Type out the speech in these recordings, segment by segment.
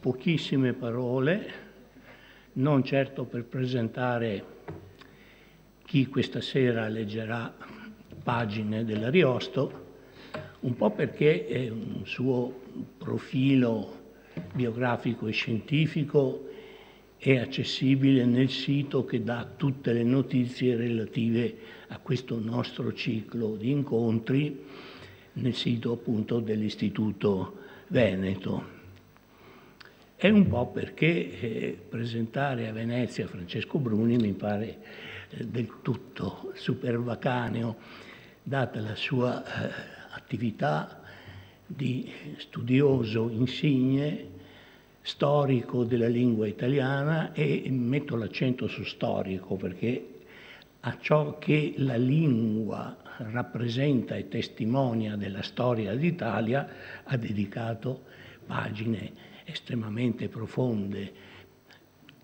pochissime parole, non certo per presentare chi questa sera leggerà pagine dell'Ariosto, un po' perché un suo profilo biografico e scientifico è accessibile nel sito che dà tutte le notizie relative a questo nostro ciclo di incontri, nel sito appunto dell'Istituto Veneto. È un po' perché presentare a Venezia Francesco Bruni mi pare del tutto supervacaneo, data la sua attività di studioso insigne, storico della lingua italiana, e metto l'accento su storico perché a ciò che la lingua rappresenta e testimonia della storia d'Italia ha dedicato pagine estremamente profonde,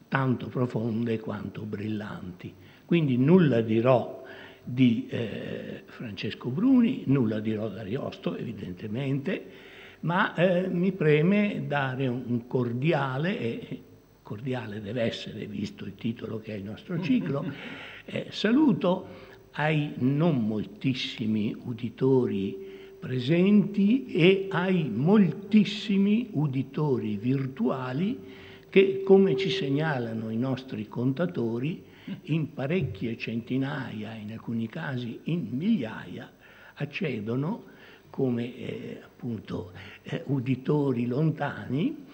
tanto profonde quanto brillanti. Quindi nulla dirò di Francesco Bruni, nulla dirò d'Ariosto evidentemente, ma mi preme dare un cordiale, e cordiale deve essere visto il titolo che è il nostro ciclo, saluto ai non moltissimi uditori presenti e ai moltissimi uditori virtuali che, come ci segnalano i nostri contatori, in parecchie centinaia, in alcuni casi in migliaia, accedono come appunto uditori lontani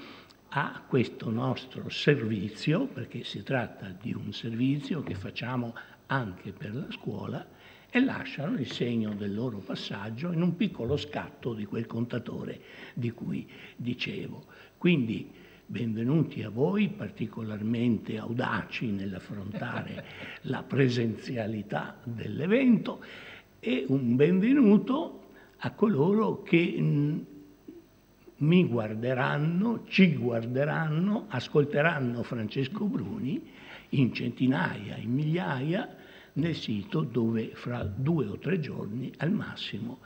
a questo nostro servizio, perché si tratta di un servizio che facciamo anche per la scuola, e lasciano il segno del loro passaggio in un piccolo scatto di quel contatore di cui dicevo. Quindi benvenuti a voi, particolarmente audaci nell'affrontare la presenzialità dell'evento, e un benvenuto a coloro che mi guarderanno, ci guarderanno, ascolteranno Francesco Bruni in centinaia, in migliaia, nel sito dove fra 2 o 3 giorni al massimo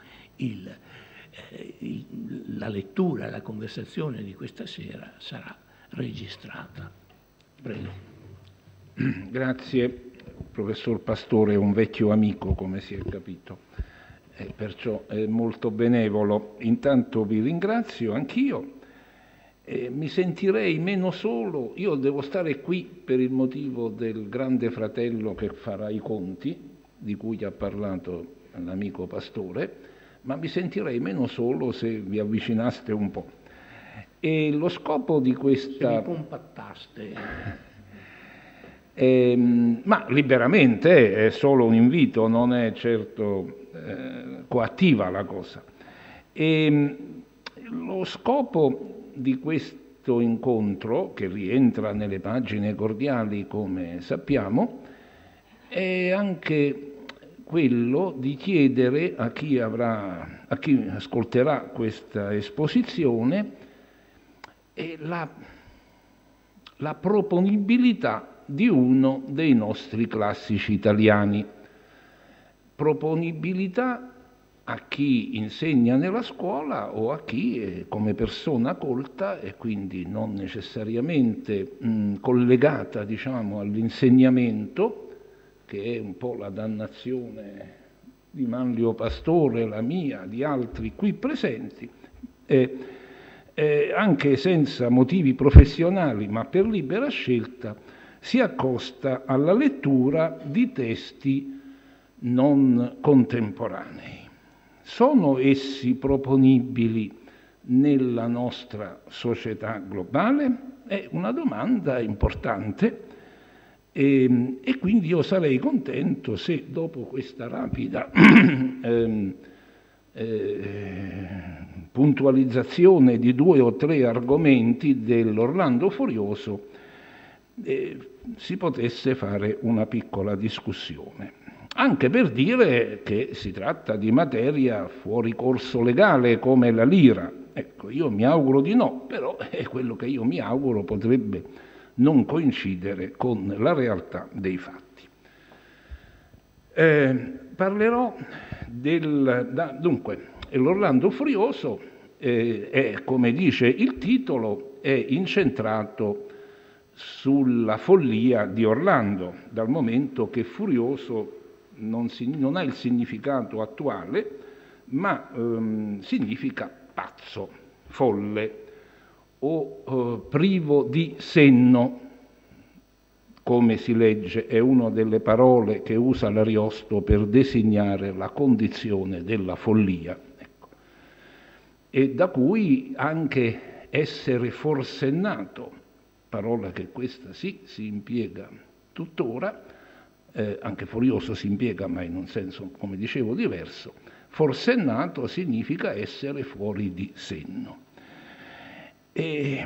la lettura, la conversazione di questa sera sarà registrata. Prego. Grazie, professor Pastore, è un vecchio amico, come si è capito, perciò è molto benevolo. Intanto vi ringrazio anch'io. Mi sentirei meno solo, io devo stare qui per il motivo del grande fratello che farà i conti, di cui ha parlato l'amico Pastore, ma mi sentirei meno solo se vi avvicinaste un po'. E lo scopo di questa... Se vi compattaste... ma liberamente, è solo un invito, non è certo coattiva la cosa. Lo scopo di questo incontro, che rientra nelle pagine cordiali come sappiamo, è anche quello di chiedere a chi ascolterà questa esposizione la proponibilità di uno dei nostri classici italiani. Proponibilità a chi insegna nella scuola o a chi è come persona colta e quindi non necessariamente collegata, diciamo, all'insegnamento, che è un po' la dannazione di Manlio Pastore, la mia, di altri qui presenti, anche senza motivi professionali ma per libera scelta, si accosta alla lettura di testi non contemporanei. Sono essi proponibili nella nostra società globale? È una domanda importante e quindi io sarei contento se dopo questa rapida puntualizzazione di 2 o 3 argomenti dell'Orlando Furioso si potesse fare una piccola discussione. Anche per dire che si tratta di materia fuori corso legale come la lira. Ecco, io mi auguro di no, però quello che io mi auguro potrebbe non coincidere con la realtà dei fatti. Parlerò dunque, l'Orlando Furioso è, come dice il titolo, è incentrato sulla follia di Orlando, dal momento che furioso non ha il significato attuale, ma significa pazzo, folle o privo di senno, come si legge, è una delle parole che usa l'Ariosto per designare la condizione della follia. Ecco. E da cui anche essere forsennato, parola che questa sì si impiega tuttora, anche furioso si impiega ma in un senso, come dicevo, diverso. Forsennato significa essere fuori di senno. E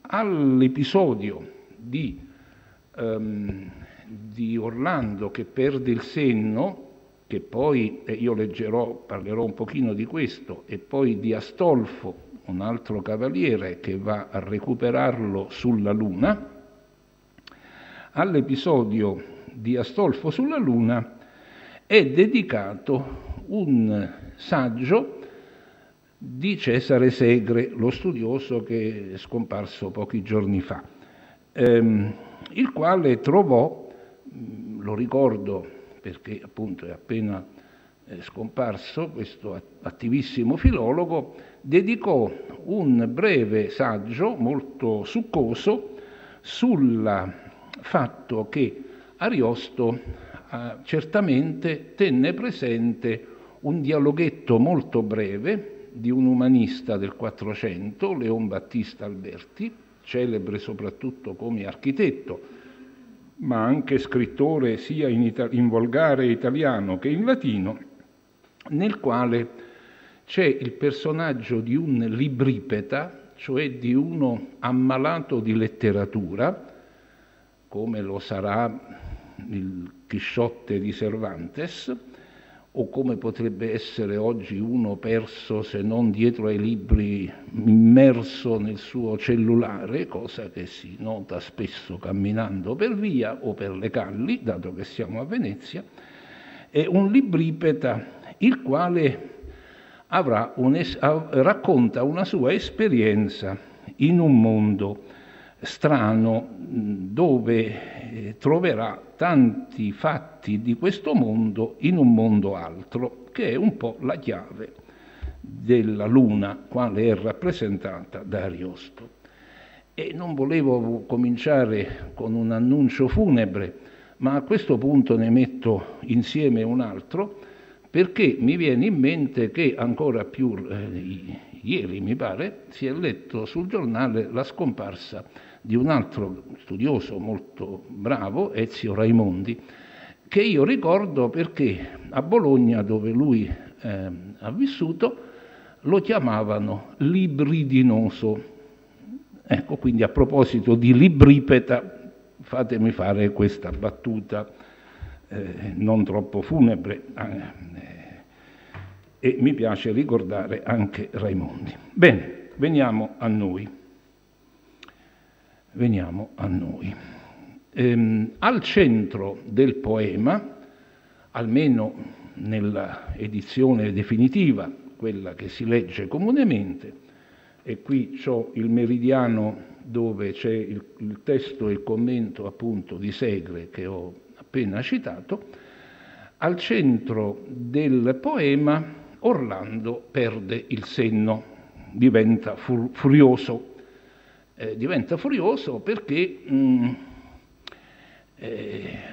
all'episodio di Orlando che perde il senno, che poi io parlerò un pochino di questo, e poi di Astolfo, un altro cavaliere che va a recuperarlo sulla Luna, all'episodio di Astolfo sulla Luna è dedicato un saggio di Cesare Segre, lo studioso che è scomparso pochi giorni fa, il quale trovò, lo ricordo perché appunto è appena scomparso, questo attivissimo filologo, dedicò un breve saggio molto succoso sul fatto che Ariosto certamente tenne presente un dialoghetto molto breve di un umanista del 400, Leon Battista Alberti, celebre soprattutto come architetto, ma anche scrittore sia in volgare italiano che in latino, nel quale c'è il personaggio di un libripeta, cioè di uno ammalato di letteratura, come lo sarà il Chisciotte di Cervantes, o come potrebbe essere oggi uno perso se non dietro ai libri, immerso nel suo cellulare, cosa che si nota spesso camminando per via o per le calli, dato che siamo a Venezia, è un libripeta il quale racconta una sua esperienza in un mondo strano, dove troverà tanti fatti di questo mondo in un mondo altro, che è un po' la chiave della Luna, quale è rappresentata da Ariosto. E non volevo cominciare con un annuncio funebre, ma a questo punto ne metto insieme un altro, perché mi viene in mente che ancora più ieri, mi pare, si è letto sul giornale la scomparsa di un altro studioso molto bravo, Ezio Raimondi, che io ricordo perché a Bologna, dove lui ha vissuto, lo chiamavano libridinoso. Ecco, quindi a proposito di libripeta, fatemi fare questa battuta non troppo funebre, e mi piace ricordare anche Raimondi. Bene, veniamo a noi. Al centro del poema, almeno nella edizione definitiva, quella che si legge comunemente, e qui c'ho il Meridiano dove c'è il testo e il commento appunto di Segre che ho appena citato, al centro del poema Orlando perde il senno, diventa furioso. Diventa furioso perché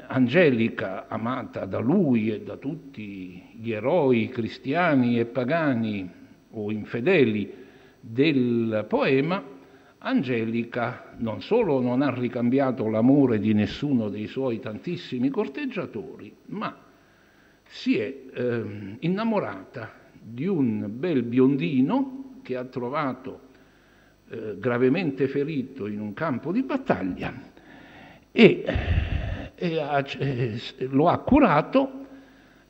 Angelica, amata da lui e da tutti gli eroi cristiani e pagani o infedeli del poema, Angelica non solo non ha ricambiato l'amore di nessuno dei suoi tantissimi corteggiatori, ma si è innamorata di un bel biondino che ha trovato gravemente ferito in un campo di battaglia e lo ha curato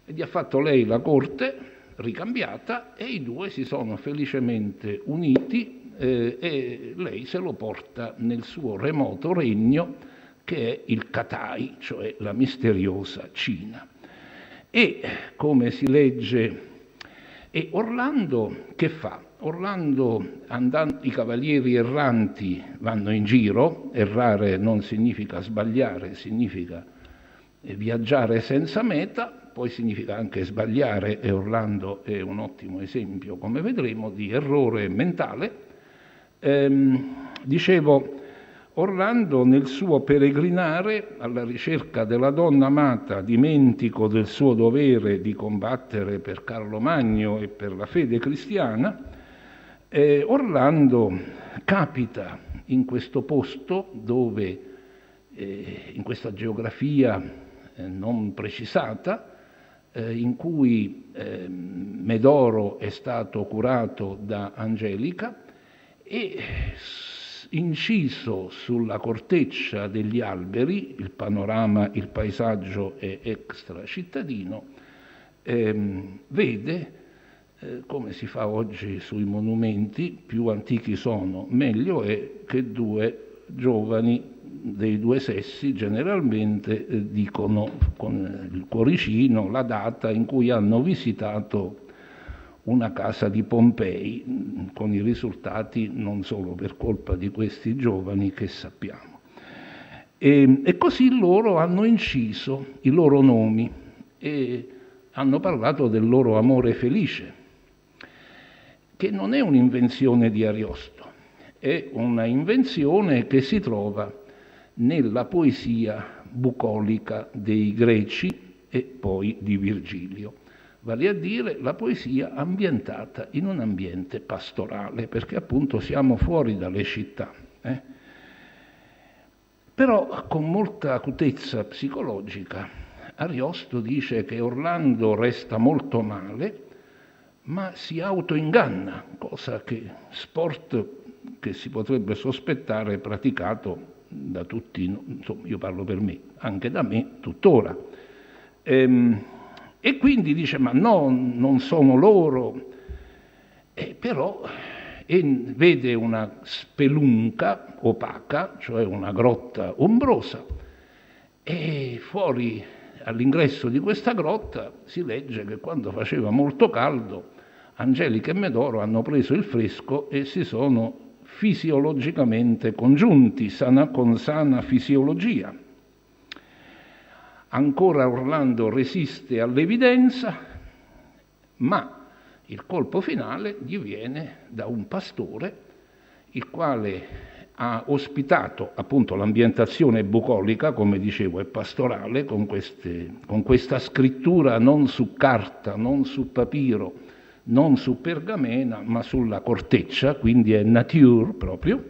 e gli ha fatto lei la corte ricambiata e i due si sono felicemente uniti e lei se lo porta nel suo remoto regno che è il Katai, cioè la misteriosa Cina. E come si legge, e Orlando che fa? Orlando, i cavalieri erranti vanno in giro, errare non significa sbagliare, significa viaggiare senza meta, poi significa anche sbagliare, e Orlando è un ottimo esempio, come vedremo, di errore mentale. Dicevo, Orlando nel suo peregrinare alla ricerca della donna amata, dimentico del suo dovere di combattere per Carlo Magno e per la fede cristiana, Orlando capita in questo posto dove, in questa geografia non precisata, in cui Medoro è stato curato da Angelica, e inciso sulla corteccia degli alberi, il panorama, il paesaggio è extra cittadino, vede, come si fa oggi sui monumenti, più antichi sono meglio è, che due giovani dei due sessi generalmente dicono con il cuoricino la data in cui hanno visitato una casa di Pompei, con i risultati non solo per colpa di questi giovani che sappiamo. E così loro hanno inciso i loro nomi e hanno parlato del loro amore felice, che non è un'invenzione di Ariosto, è una invenzione che si trova nella poesia bucolica dei Greci e poi di Virgilio, vale a dire la poesia ambientata in un ambiente pastorale, perché appunto siamo fuori dalle città. Però con molta acutezza psicologica Ariosto dice che Orlando resta molto male, ma si autoinganna, cosa che sport che si potrebbe sospettare praticato da tutti, insomma io parlo per me, anche da me tuttora. E quindi dice, ma no, non sono loro, però vede una spelunca opaca, cioè una grotta ombrosa, e fuori all'ingresso di questa grotta si legge che quando faceva molto caldo Angelica e Medoro hanno preso il fresco e si sono fisiologicamente congiunti, con sana fisiologia. Ancora Orlando resiste all'evidenza, ma il colpo finale gli viene da un pastore, il quale ha ospitato, appunto l'ambientazione bucolica, come dicevo, è pastorale, con questa scrittura non su carta, non su papiro, non su pergamena, ma sulla corteccia, quindi è nature proprio.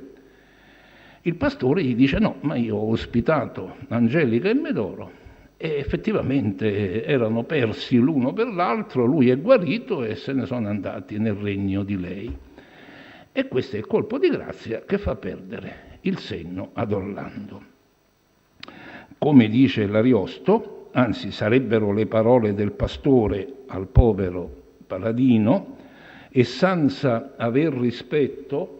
Il pastore gli dice, no, ma io ho ospitato Angelica e Medoro, e effettivamente erano persi l'uno per l'altro, lui è guarito e se ne sono andati nel regno di lei. E questo è il colpo di grazia che fa perdere il senno ad Orlando. Come dice l'Ariosto, anzi sarebbero le parole del pastore al povero paladino, e senza aver rispetto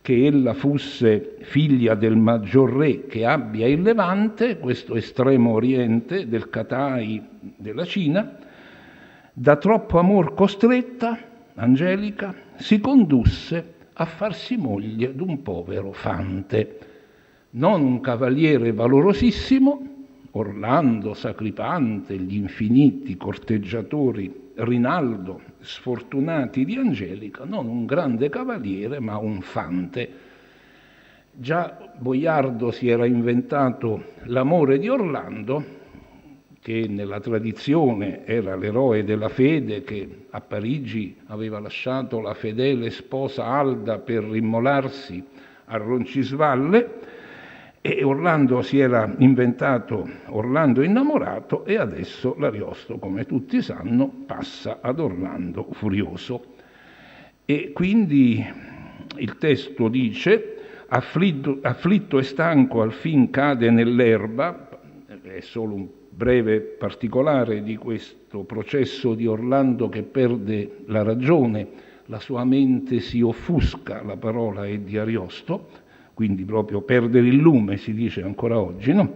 che ella fosse figlia del maggior re che abbia il Levante, questo estremo oriente del Catai della Cina, da troppo amor costretta, Angelica si condusse a farsi moglie d'un povero fante, non un cavaliere valorosissimo, Orlando, Sacripante, gli infiniti corteggiatori Rinaldo, sfortunati di Angelica, non un grande cavaliere, ma un fante. Già Boiardo si era inventato l'amore di Orlando, che nella tradizione era l'eroe della fede, che a Parigi aveva lasciato la fedele sposa Alda per immolarsi a Roncisvalle, e Orlando si era inventato Orlando innamorato, e adesso l'Ariosto, come tutti sanno, passa ad Orlando furioso. E quindi il testo dice, afflitto e stanco al fin cade nell'erba, è solo un breve particolare di questo processo di Orlando che perde la ragione, la sua mente si offusca, la parola è di Ariosto, quindi proprio perdere il lume, si dice ancora oggi, no?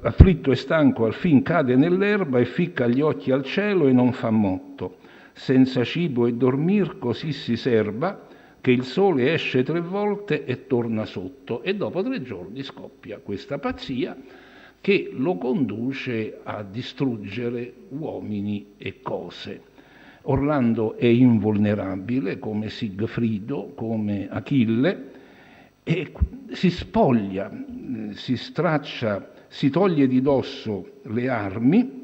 Afflitto e stanco al fin cade nell'erba e ficca gli occhi al cielo e non fa motto. senza cibo e dormir così si serba, che il sole esce 3 volte e torna sotto, e dopo 3 giorni scoppia questa pazzia che lo conduce a distruggere uomini e cose. Orlando è invulnerabile come Sigfrido, come Achille, e si spoglia, si straccia, si toglie di dosso le armi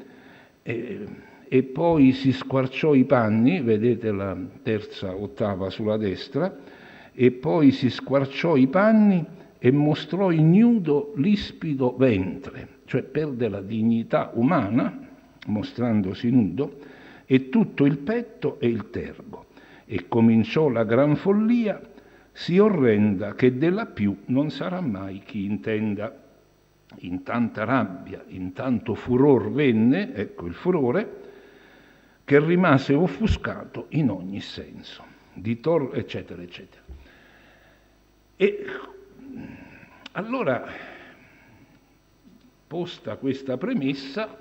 e poi si squarciò i panni, vedete la terza ottava sulla destra, e poi si squarciò i panni e mostrò ignudo l'ispido ventre, cioè perde la dignità umana, mostrandosi nudo, e tutto il petto e il tergo. E cominciò la gran follia, sì orrenda che della più non sarà mai chi intenda. In tanta rabbia, in tanto furor venne, ecco il furore, che rimase offuscato in ogni senso, eccetera, eccetera. E allora, posta questa premessa,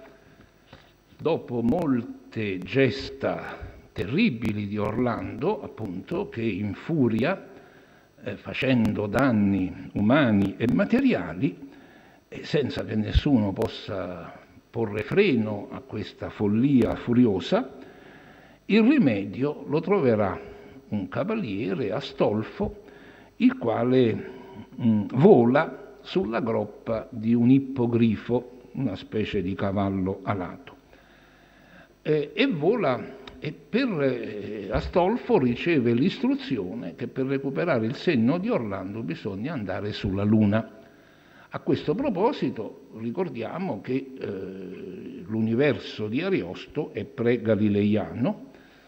dopo molte gesta terribili di Orlando, appunto, che infuria, facendo danni umani e materiali, senza che nessuno possa porre freno a questa follia furiosa, il rimedio lo troverà un cavaliere, Astolfo, il quale vola sulla groppa di un ippogrifo, una specie di cavallo alato. E vola, e per Astolfo riceve l'istruzione che per recuperare il senno di Orlando bisogna andare sulla Luna. A questo proposito ricordiamo che l'universo di Ariosto è pre-galileiano,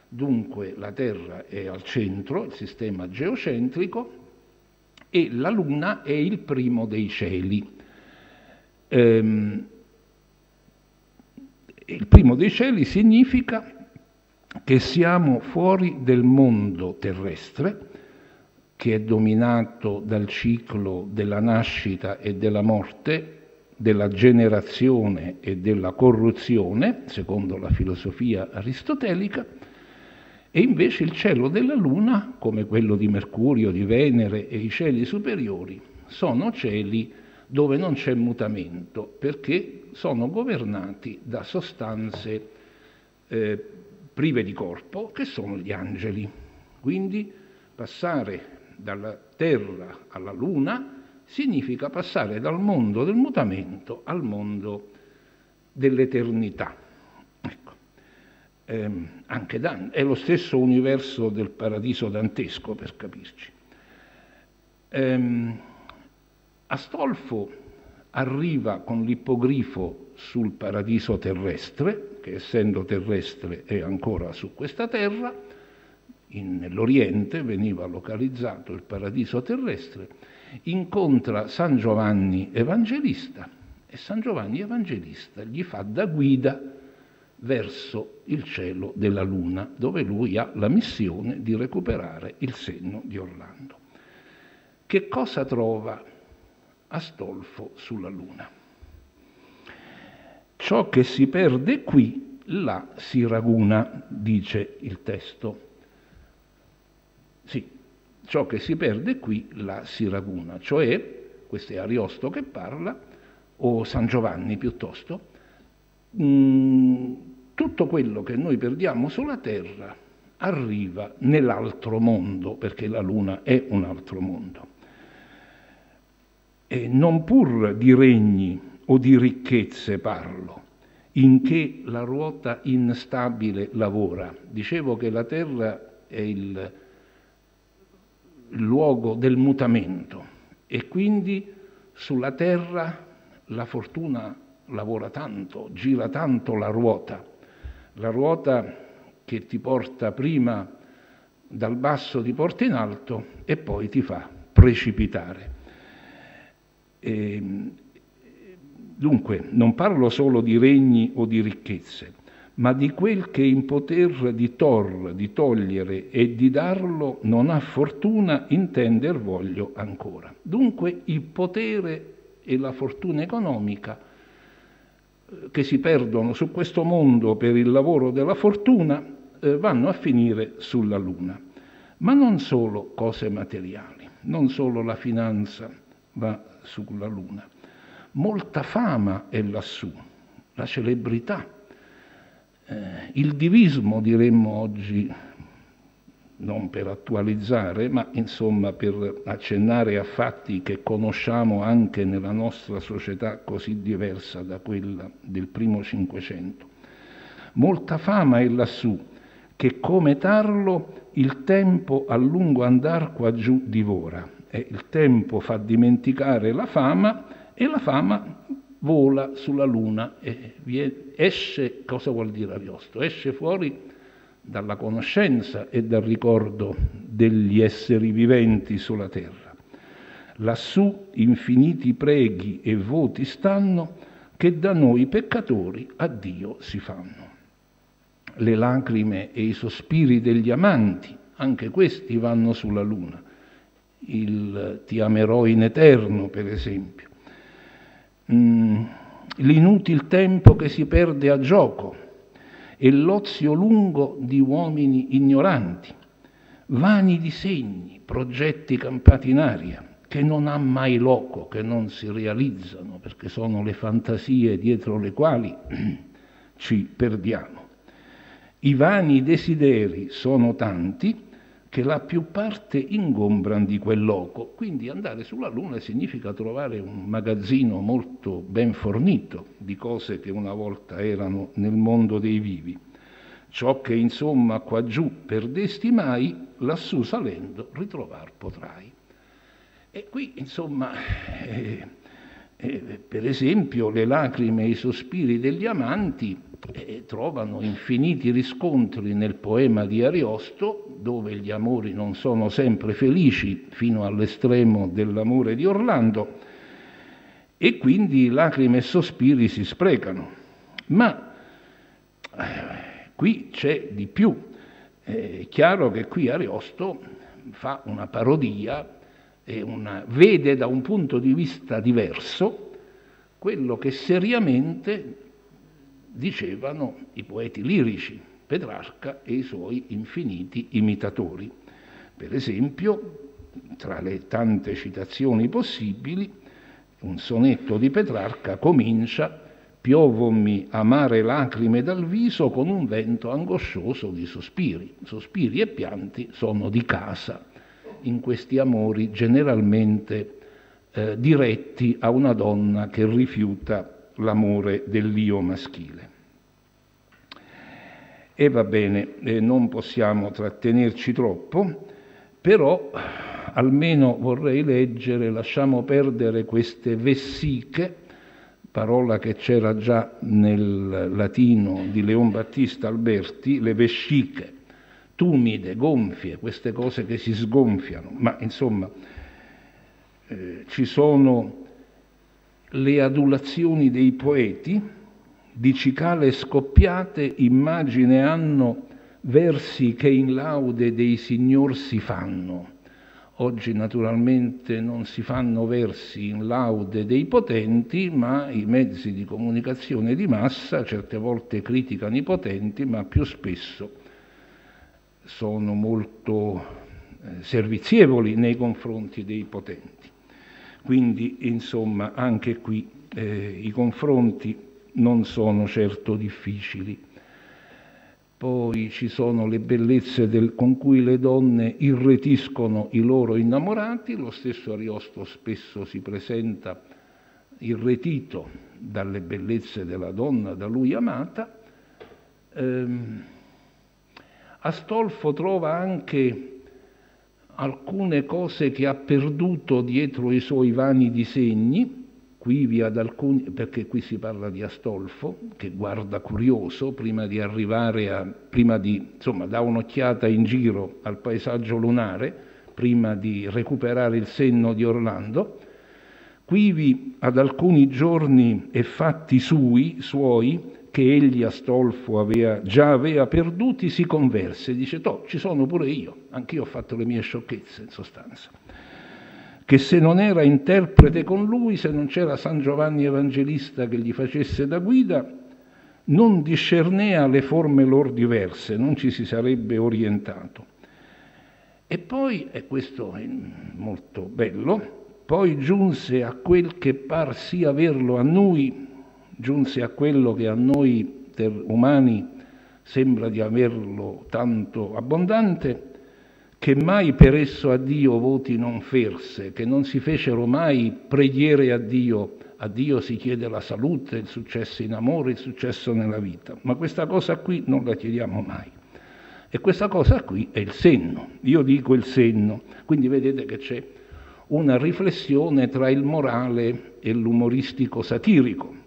dunque la Terra è al centro, il sistema geocentrico, e la Luna è il primo dei cieli. Il primo dei cieli significa che siamo fuori del mondo terrestre, che è dominato dal ciclo della nascita e della morte, della generazione e della corruzione, secondo la filosofia aristotelica, e invece il cielo della Luna, come quello di Mercurio, di Venere e i cieli superiori, sono cieli dove non c'è mutamento, perché sono governati da sostanze prive di corpo, che sono gli angeli. Quindi passare dalla Terra alla Luna significa passare dal mondo del mutamento al mondo dell'eternità. Ecco. Anche Dante, è lo stesso universo del paradiso dantesco, per capirci. Astolfo arriva con l'ippogrifo sul paradiso terrestre, che essendo terrestre è ancora su questa terra. Nell'Oriente veniva localizzato il paradiso terrestre, incontra San Giovanni Evangelista e San Giovanni Evangelista gli fa da guida verso il cielo della Luna, dove lui ha la missione di recuperare il senno di Orlando. Che cosa trova Astolfo sulla Luna? Ciò che si perde qui, là si raguna, dice il testo. Sì, ciò che si perde qui, là si raguna, cioè, questo è Ariosto che parla, o San Giovanni piuttosto, tutto quello che noi perdiamo sulla Terra arriva nell'altro mondo, perché la Luna è un altro mondo. E non pur di regni o di ricchezze parlo, in che la ruota instabile lavora. Dicevo che la Terra è il luogo del mutamento e quindi sulla Terra la fortuna lavora tanto, gira tanto la ruota che ti porta prima dal basso, ti porta in alto e poi ti fa precipitare. Dunque non parlo solo di regni o di ricchezze, ma di quel che in poter di togliere e di darlo non ha fortuna intender voglio ancora. Dunque il potere e la fortuna economica che si perdono su questo mondo per il lavoro della fortuna vanno a finire sulla Luna. Ma non solo cose materiali, non solo la finanza va sulla Luna. Molta fama è lassù, la celebrità, il divismo, diremmo oggi, non per attualizzare, ma insomma per accennare a fatti che conosciamo anche nella nostra società così diversa da quella del primo Cinquecento. Molta fama è lassù, che come tarlo il tempo a lungo andar qua giù divora. Il tempo fa dimenticare la fama e la fama vola sulla Luna e esce, cosa vuol dire Ariosto? Esce fuori dalla conoscenza e dal ricordo degli esseri viventi sulla terra. Lassù infiniti preghi e voti stanno che da noi peccatori a Dio si fanno. Le lacrime e i sospiri degli amanti, anche questi vanno sulla Luna. Il ti amerò in eterno, per esempio. L'inutil tempo che si perde a gioco e l'ozio lungo di uomini ignoranti, vani disegni, progetti campati in aria, che non ha mai loco, che non si realizzano, perché sono le fantasie dietro le quali ci perdiamo. I vani desideri sono tanti che la più parte ingombran di quel loco. Quindi andare sulla Luna significa trovare un magazzino molto ben fornito di cose che una volta erano nel mondo dei vivi. Ciò che insomma qua giù perdesti mai, lassù salendo ritrovar potrai. E qui insomma, per esempio, le lacrime e i sospiri degli amanti trovano infiniti riscontri nel poema di Ariosto, dove gli amori non sono sempre felici, fino all'estremo dell'amore di Orlando, e quindi lacrime e sospiri si sprecano. Ma qui c'è di più. È chiaro che qui Ariosto fa una parodia e vede da un punto di vista diverso quello che seriamente dicevano i poeti lirici, Petrarca e i suoi infiniti imitatori. Per esempio, tra le tante citazioni possibili, un sonetto di Petrarca comincia: «Piovonmi amare lacrime dal viso con un vento angoscioso di sospiri». Sospiri e pianti sono di casa in questi amori generalmente diretti a una donna che rifiuta l'amore dell'io maschile. E va bene, non possiamo trattenerci troppo, però almeno vorrei leggere, lasciamo perdere queste vessiche, parola che c'era già nel latino di Leon Battista Alberti, le vesciche, tumide, gonfie, queste cose che si sgonfiano, ma insomma ci sono le adulazioni dei poeti, di cicale scoppiate immagine hanno versi che in laude dei signor si fanno. Oggi naturalmente non si fanno versi in laude dei potenti, ma i mezzi di comunicazione di massa certe volte criticano i potenti, ma più spesso sono molto servizievoli nei confronti dei potenti. Quindi, insomma, anche qui i confronti non sono certo difficili. Poi ci sono le bellezze con cui le donne irretiscono i loro innamorati. Lo stesso Ariosto spesso si presenta irretito dalle bellezze della donna da lui amata. Astolfo trova anche alcune cose che ha perduto dietro i suoi vani disegni, perché qui si parla di Astolfo, che guarda curioso prima di arrivare dà un'occhiata in giro al paesaggio lunare, prima di recuperare il senno di Orlando. Quivi ad alcuni giorni e fatti suoi, che egli Astolfo già aveva perduti, si converse, dice: ci sono pure io, anch'io ho fatto le mie sciocchezze, in sostanza. Che se non era interprete con lui, se non c'era San Giovanni Evangelista che gli facesse da guida, non discernea le forme lor diverse, non ci si sarebbe orientato. E poi, e questo è molto bello, poi giunse a quel che par sì averlo a noi, giunse a quello che a noi umani sembra di averlo tanto abbondante, che mai per esso a Dio voti non ferse, che non si fecero mai preghiere a Dio si chiede la salute, il successo in amore, il successo nella vita, ma questa cosa qui non la chiediamo mai. E questa cosa qui è il senno, io dico il senno, quindi vedete che c'è una riflessione tra il morale e l'umoristico satirico.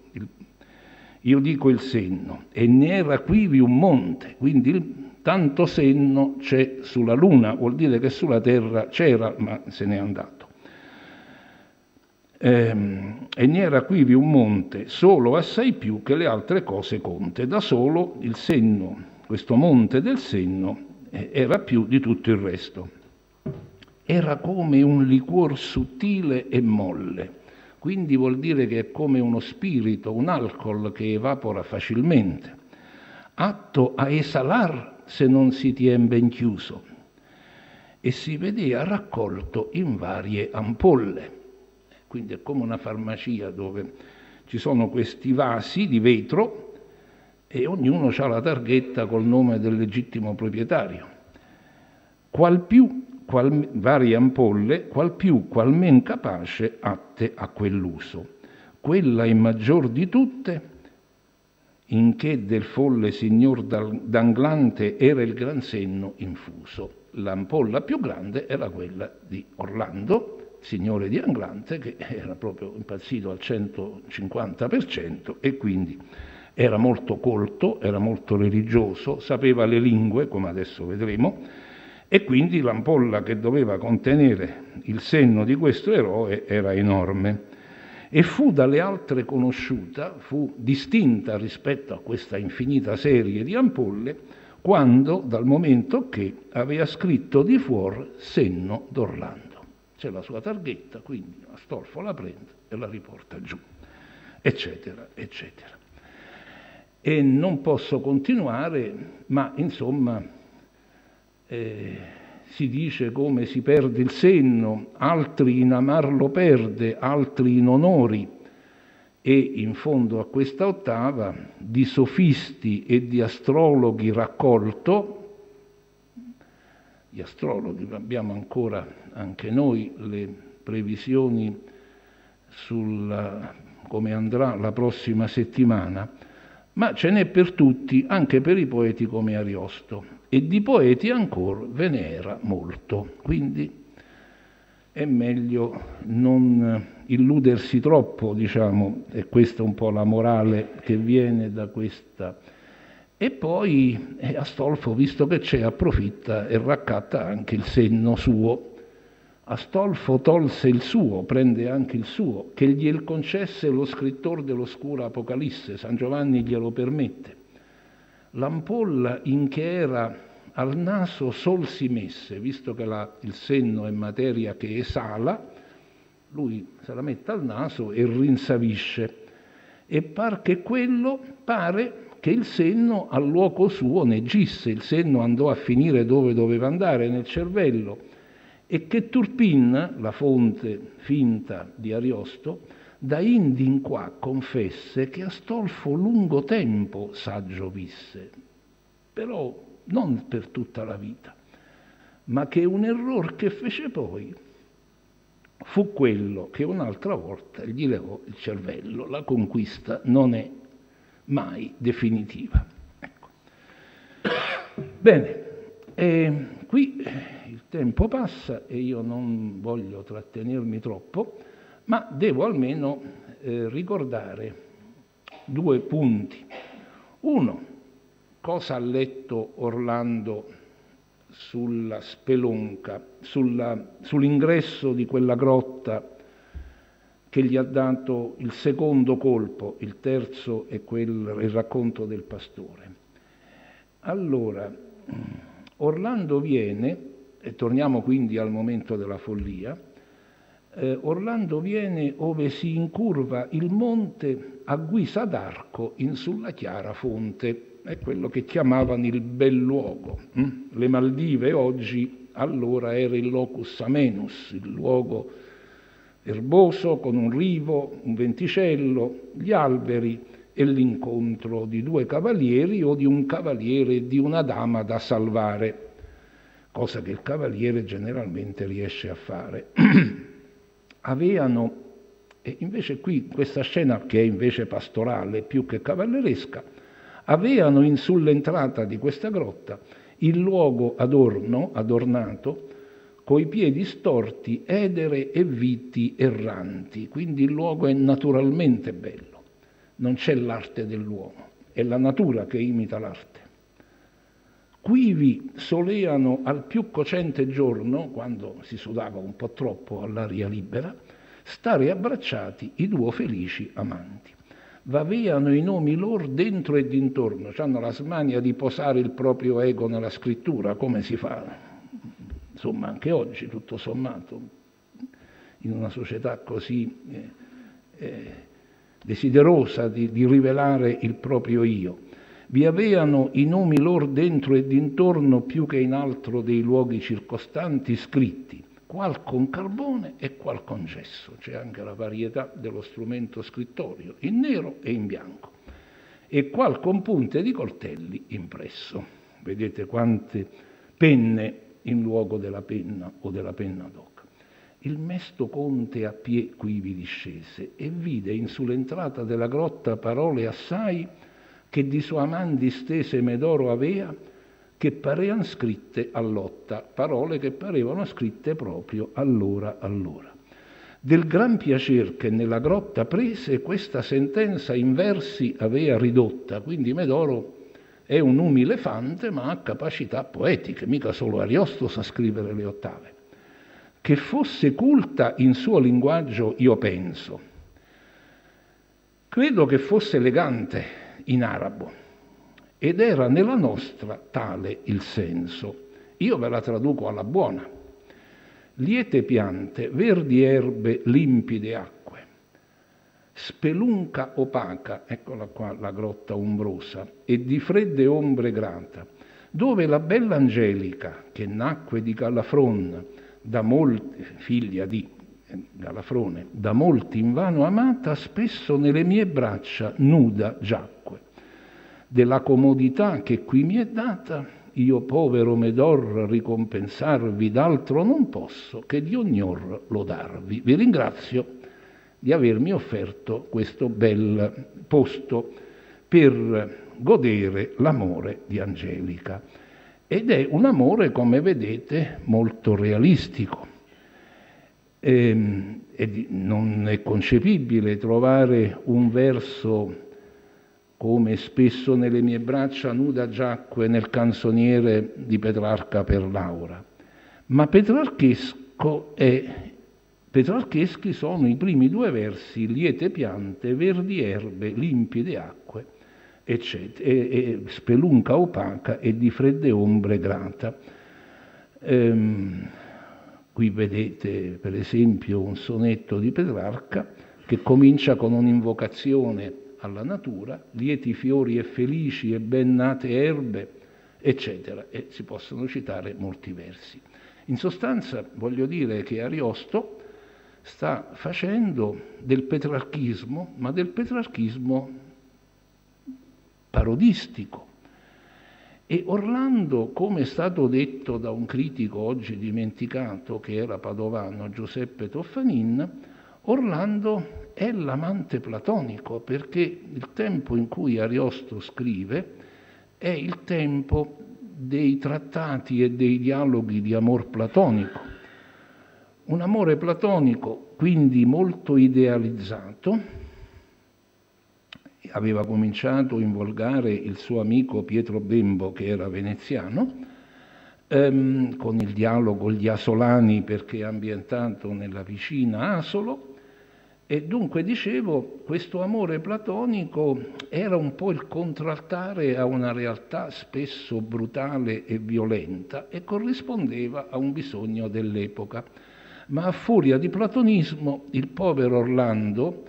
Io dico il senno, e ne era quivi un monte, quindi tanto senno c'è sulla luna, vuol dire che sulla terra c'era, ma se n'è andato. E ne era quivi un monte, solo assai più che le altre cose conte. Da solo il senno, questo monte del senno, era più di tutto il resto. Era come un liquor sottile e molle, quindi vuol dire che è come uno spirito, un alcol che evapora facilmente, atto a esalar se non si tien ben chiuso, e si vedeva raccolto in varie ampolle. Quindi è come una farmacia dove ci sono questi vasi di vetro e ognuno ha la targhetta col nome del legittimo proprietario. Varie ampolle, qual più, qual men capace, atte a quell'uso. Quella in maggior di tutte, in che del folle signor d'Anglante era il gran senno infuso. L'ampolla più grande era quella di Orlando, signore di Anglante, che era proprio impazzito al 150% e quindi era molto colto, era molto religioso, sapeva le lingue, come adesso vedremo, e quindi l'ampolla che doveva contenere il senno di questo eroe era enorme. E fu dalle altre conosciuta, fu distinta rispetto a questa infinita serie di ampolle, quando, dal momento che aveva scritto di fuor senno d'Orlando. C'è la sua targhetta, quindi Astolfo la prende e la riporta giù, eccetera, eccetera. E non posso continuare, ma insomma si dice come si perde il senno, altri in amar lo perde, altri in onori, e in fondo a questa ottava di sofisti e di astrologhi raccolto, gli astrologhi, abbiamo ancora anche noi le previsioni sulla come andrà la prossima settimana, ma ce n'è per tutti, anche per i poeti come Ariosto, e di poeti ancora ve ne era molto, quindi è meglio non illudersi troppo, diciamo, e questa è un po' la morale che viene da questa. E poi Astolfo, visto che c'è, approfitta e raccatta anche il senno suo. Astolfo tolse il suo, prende anche il suo, che gliel concesse lo scrittor dell'oscura Apocalisse, San Giovanni glielo permette. L'ampolla in che era al naso sol si messe, visto che il senno è materia che esala, lui se la mette al naso e rinsavisce. E pare che il senno al luogo suo ne gisse, il senno andò a finire dove doveva andare, nel cervello, e che Turpin, la fonte finta di Ariosto, da indi in qua confesse che Astolfo lungo tempo saggio visse, però non per tutta la vita, ma che un error che fece poi fu quello che un'altra volta gli levò il cervello. La conquista non è mai definitiva. Ecco. Bene, qui il tempo passa e io non voglio trattenermi troppo, ma devo almeno ricordare due punti. Uno, cosa ha letto Orlando sulla spelonca, sull'ingresso di quella grotta che gli ha dato il secondo colpo, il terzo è il racconto del pastore. Allora, Orlando viene, e torniamo quindi al momento della follia, Orlando viene ove si incurva il monte a guisa d'arco in sulla chiara fonte. È quello che chiamavano il bel luogo. Le Maldive oggi, allora era il locus amenus, il luogo erboso con un rivo, un venticello, gli alberi e l'incontro di due cavalieri o di un cavaliere e di una dama da salvare, cosa che il cavaliere generalmente riesce a fare. Avevano, e invece qui questa scena che è invece pastorale più che cavalleresca, avevano sull'entrata di questa grotta il luogo adornato coi piedi storti, edere e viti erranti, quindi il luogo è naturalmente bello, non c'è l'arte dell'uomo, è la natura che imita l'arte. Quivi soleano al più cocente giorno, quando si sudava un po' troppo all'aria libera, stare abbracciati i duo felici amanti. V'aveano i nomi lor dentro e d'intorno, hanno la smania di posare il proprio ego nella scrittura, come si fa, insomma, anche oggi, tutto sommato, in una società così desiderosa di rivelare il proprio io. Vi aveano i nomi lor dentro e d'intorno più che in altro dei luoghi circostanti scritti, qual con carbone e qual con gesso. C'è anche la varietà dello strumento scrittorio, in nero e in bianco, e qual con punte di coltelli impresso. Vedete quante penne in luogo della penna o della penna d'oca. Il mesto conte a piè quivi discese e vide in sull'entrata della grotta parole assai che di sua man distese Medoro avea, che parean scritte a lotta, parole che parevano scritte proprio allora. Del gran piacer che nella grotta prese, questa sentenza in versi avea ridotta, quindi Medoro è un umile fante ma ha capacità poetiche, mica solo Ariosto sa scrivere le ottave. Che fosse culta in suo linguaggio io penso, credo che fosse elegante in arabo, ed era nella nostra tale il senso. Io ve la traduco alla buona. Liete piante, verdi erbe, limpide acque, spelunca opaca, eccola qua la grotta umbrosa, e di fredde ombre grata, dove la bella Angelica, che nacque di Galafron, figlia di Galafrone, da molti invano amata, spesso nelle mie braccia nuda giacque. Della comodità che qui mi è data, io povero Medor ricompensarvi, d'altro non posso che di ognor lodarvi. Vi ringrazio di avermi offerto questo bel posto per godere l'amore di Angelica. Ed è un amore, come vedete, molto realistico. Non è concepibile trovare un verso come spesso nelle mie braccia nuda giacque nel canzoniere di Petrarca per Laura. Ma petrarcheschi sono i primi due versi, liete piante, verdi erbe, limpide acque, eccetera, e spelunca opaca e di fredde ombre grata. Qui vedete per esempio un sonetto di Petrarca che comincia con un'invocazione alla natura, lieti fiori e felici e ben nate erbe, eccetera, e si possono citare molti versi. In sostanza voglio dire che Ariosto sta facendo del petrarchismo, ma del petrarchismo parodistico. E Orlando, come è stato detto da un critico oggi dimenticato, che era padovano, Giuseppe Toffanin, Orlando è l'amante platonico, perché il tempo in cui Ariosto scrive è il tempo dei trattati e dei dialoghi di amor platonico. Un amore platonico quindi molto idealizzato. Aveva cominciato in volgare il suo amico Pietro Bembo, che era veneziano, con il dialogo Gli Asolani, perché è ambientato nella vicina Asolo, e dunque dicevo, questo amore platonico era un po' il contraltare a una realtà spesso brutale e violenta e corrispondeva a un bisogno dell'epoca. ma a furia di platonismo il povero Orlando,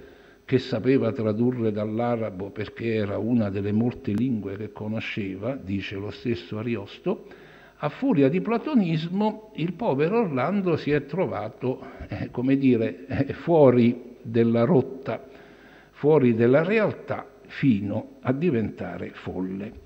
che sapeva tradurre dall'arabo perché era una delle molte lingue che conosceva, dice lo stesso Ariosto, a furia di platonismo il povero Orlando si è trovato, come dire, fuori della rotta, fuori della realtà, fino a diventare folle.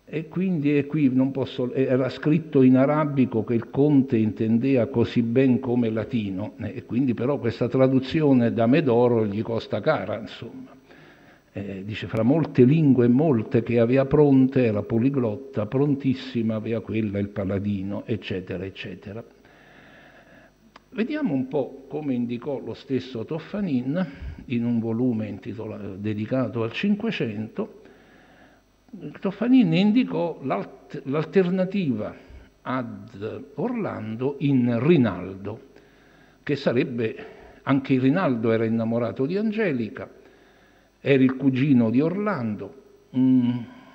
E quindi qui non posso, era scritto in arabico che il conte intendeva così ben come latino, e quindi però questa traduzione da Medoro gli costa cara, insomma. Dice, fra molte lingue, molte che aveva pronte, era poliglotta, prontissima aveva quella, il paladino, eccetera, eccetera. Vediamo un po' come indicò lo stesso Toffanin in un volume dedicato al Cinquecento. Toffanin indicò l'alternativa ad Orlando in Rinaldo, che sarebbe, anche il Rinaldo era innamorato di Angelica, era il cugino di Orlando,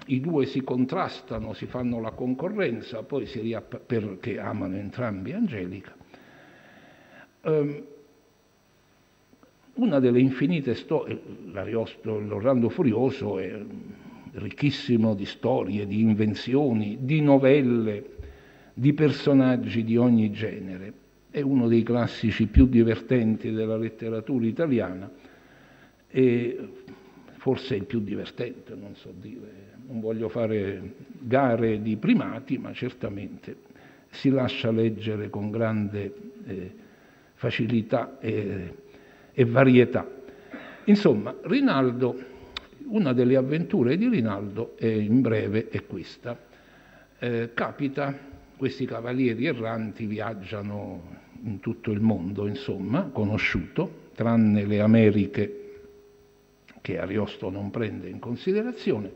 i due si contrastano, si fanno la concorrenza, poi perché amano entrambi Angelica. Una delle infinite storie, l'Orlando Furioso è ricchissimo di storie, di invenzioni, di novelle, di personaggi di ogni genere. È uno dei classici più divertenti della letteratura italiana e forse il più divertente, non so dire, non voglio fare gare di primati, ma certamente si lascia leggere con grande facilità e varietà. Insomma, Rinaldo, una delle avventure di Rinaldo, in breve, è questa. Capita, questi cavalieri erranti viaggiano in tutto il mondo, insomma, conosciuto, tranne le Americhe, che Ariosto non prende in considerazione,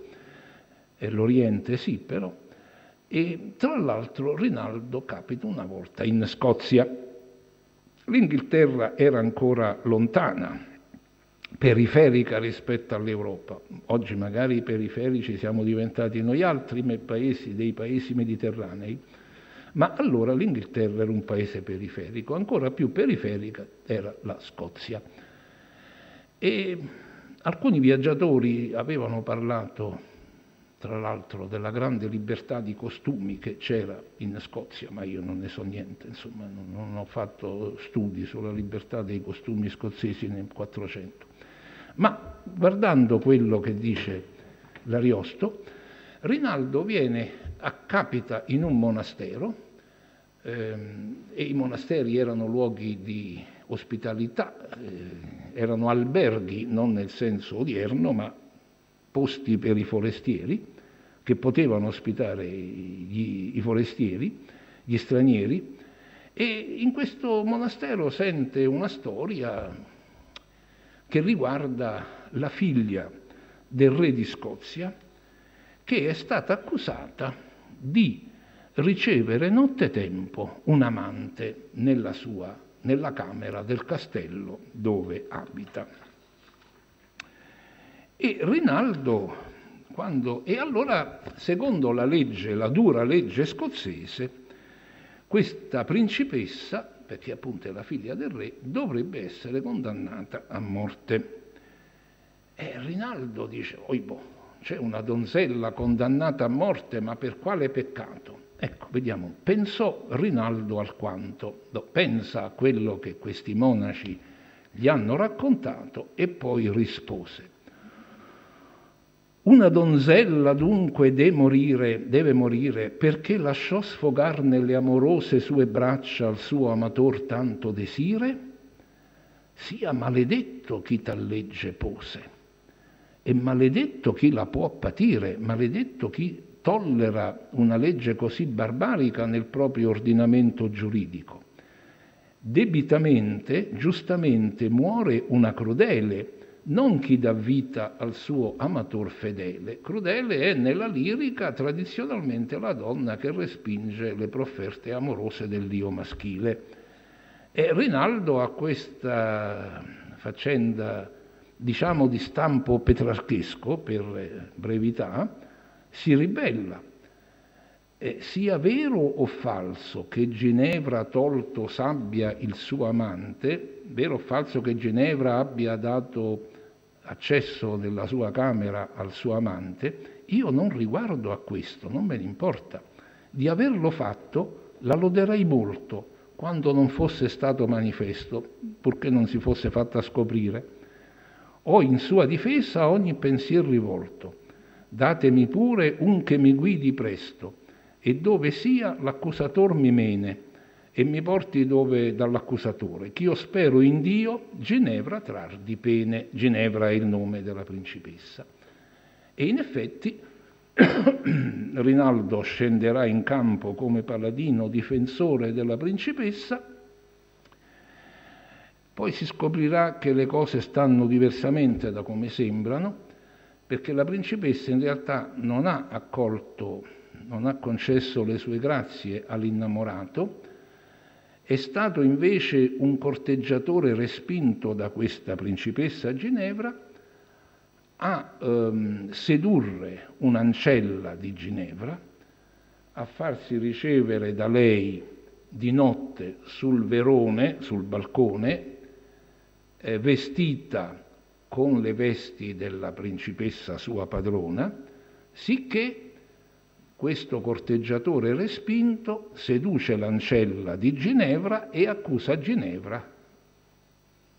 e l'Oriente sì, però, e tra l'altro Rinaldo capita una volta in Scozia. L'Inghilterra era ancora lontana, periferica rispetto all'Europa. Oggi magari periferici siamo diventati noi altri dei paesi mediterranei, ma allora l'Inghilterra era un paese periferico, ancora più periferica era la Scozia. E alcuni viaggiatori avevano parlato, tra l'altro, della grande libertà di costumi che c'era in Scozia, ma io non ne so niente, insomma, non ho fatto studi sulla libertà dei costumi scozzesi nel 400. Ma guardando quello che dice l'Ariosto, Rinaldo capita in un monastero, e i monasteri erano luoghi di ospitalità, erano alberghi, non nel senso odierno, ma posti per i forestieri, che potevano ospitare i forestieri, gli stranieri, e in questo monastero sente una storia che riguarda la figlia del re di Scozia, che è stata accusata di ricevere nottetempo un amante nella camera del castello dove abita. E Rinaldo, e allora, secondo la dura legge scozzese, questa principessa, perché appunto è la figlia del re, dovrebbe essere condannata a morte. E Rinaldo dice, c'è una donzella condannata a morte, ma per quale peccato? Ecco, vediamo, pensò Rinaldo alquanto, pensa a quello che questi monaci gli hanno raccontato e poi rispose. Una donzella dunque deve morire perché lasciò sfogar nelle amorose sue braccia al suo amator tanto desire? Sia maledetto chi tal legge pose, e maledetto chi la può patire, maledetto chi tollera una legge così barbarica nel proprio ordinamento giuridico. Debitamente, giustamente muore una crudele, non chi dà vita al suo amator fedele. Crudele è nella lirica tradizionalmente la donna che respinge le profferte amorose del dio maschile. E Rinaldo a questa faccenda, diciamo di stampo petrarchesco, per brevità, si ribella sia vero o falso che Ginevra ha tolto Sabbia il suo amante, vero o falso che Ginevra abbia dato accesso nella sua camera al suo amante, io non riguardo a questo, non me ne importa. Di averlo fatto la loderei molto quando non fosse stato manifesto, purché non si fosse fatta scoprire. Ho in sua difesa ogni pensier rivolto. Datemi pure un che mi guidi presto, e dove sia l'accusator mi mene e mi porti dove dall'accusatore, ch'io spero in Dio Ginevra trar di pene. Ginevra è il nome della principessa. E in effetti Rinaldo scenderà in campo come paladino difensore della principessa. Poi si scoprirà che le cose stanno diversamente da come sembrano, perché la principessa in realtà non ha concesso le sue grazie all'innamorato, è stato invece un corteggiatore respinto da questa principessa Ginevra a sedurre un'ancella di Ginevra, a farsi ricevere da lei di notte sul verone, sul balcone, vestita con le vesti della principessa sua padrona, sicché questo corteggiatore respinto seduce l'ancella di Ginevra e accusa Ginevra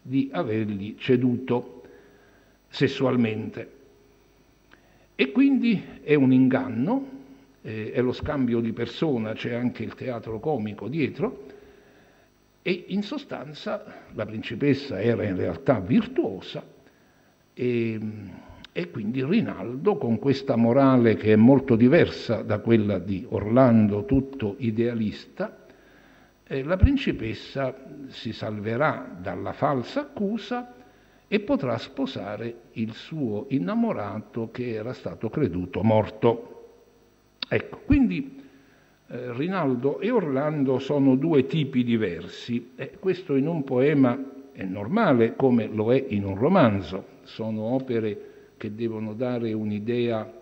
di avergli ceduto sessualmente. E quindi è un inganno, è lo scambio di persona, c'è anche il teatro comico dietro, e in sostanza la principessa era in realtà virtuosa e quindi Rinaldo, con questa morale che è molto diversa da quella di Orlando, tutto idealista, la principessa si salverà dalla falsa accusa e potrà sposare il suo innamorato che era stato creduto morto. Ecco, quindi Rinaldo e Orlando sono due tipi diversi. Questo in un poema è normale, come lo è in un romanzo. Sono opere che devono dare un'idea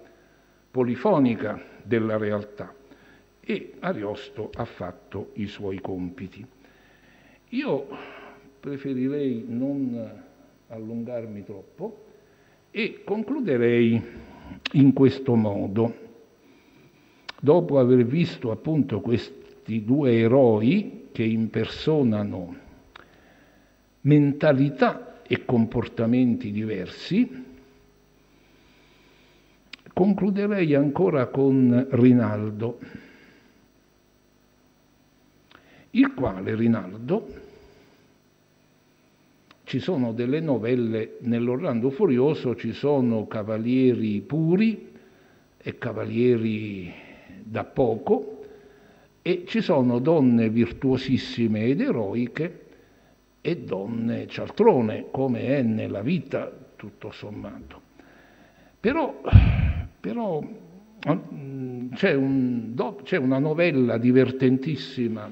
polifonica della realtà, e Ariosto ha fatto i suoi compiti. Io preferirei non allungarmi troppo e concluderei in questo modo. Dopo aver visto appunto questi due eroi che impersonano mentalità e comportamenti diversi, concluderei ancora con Rinaldo, il quale Rinaldo, ci sono delle novelle, nell'Orlando Furioso ci sono cavalieri puri e cavalieri da poco, e ci sono donne virtuosissime ed eroiche e donne cialtrone, come è nella vita tutto sommato. Però c'è una novella divertentissima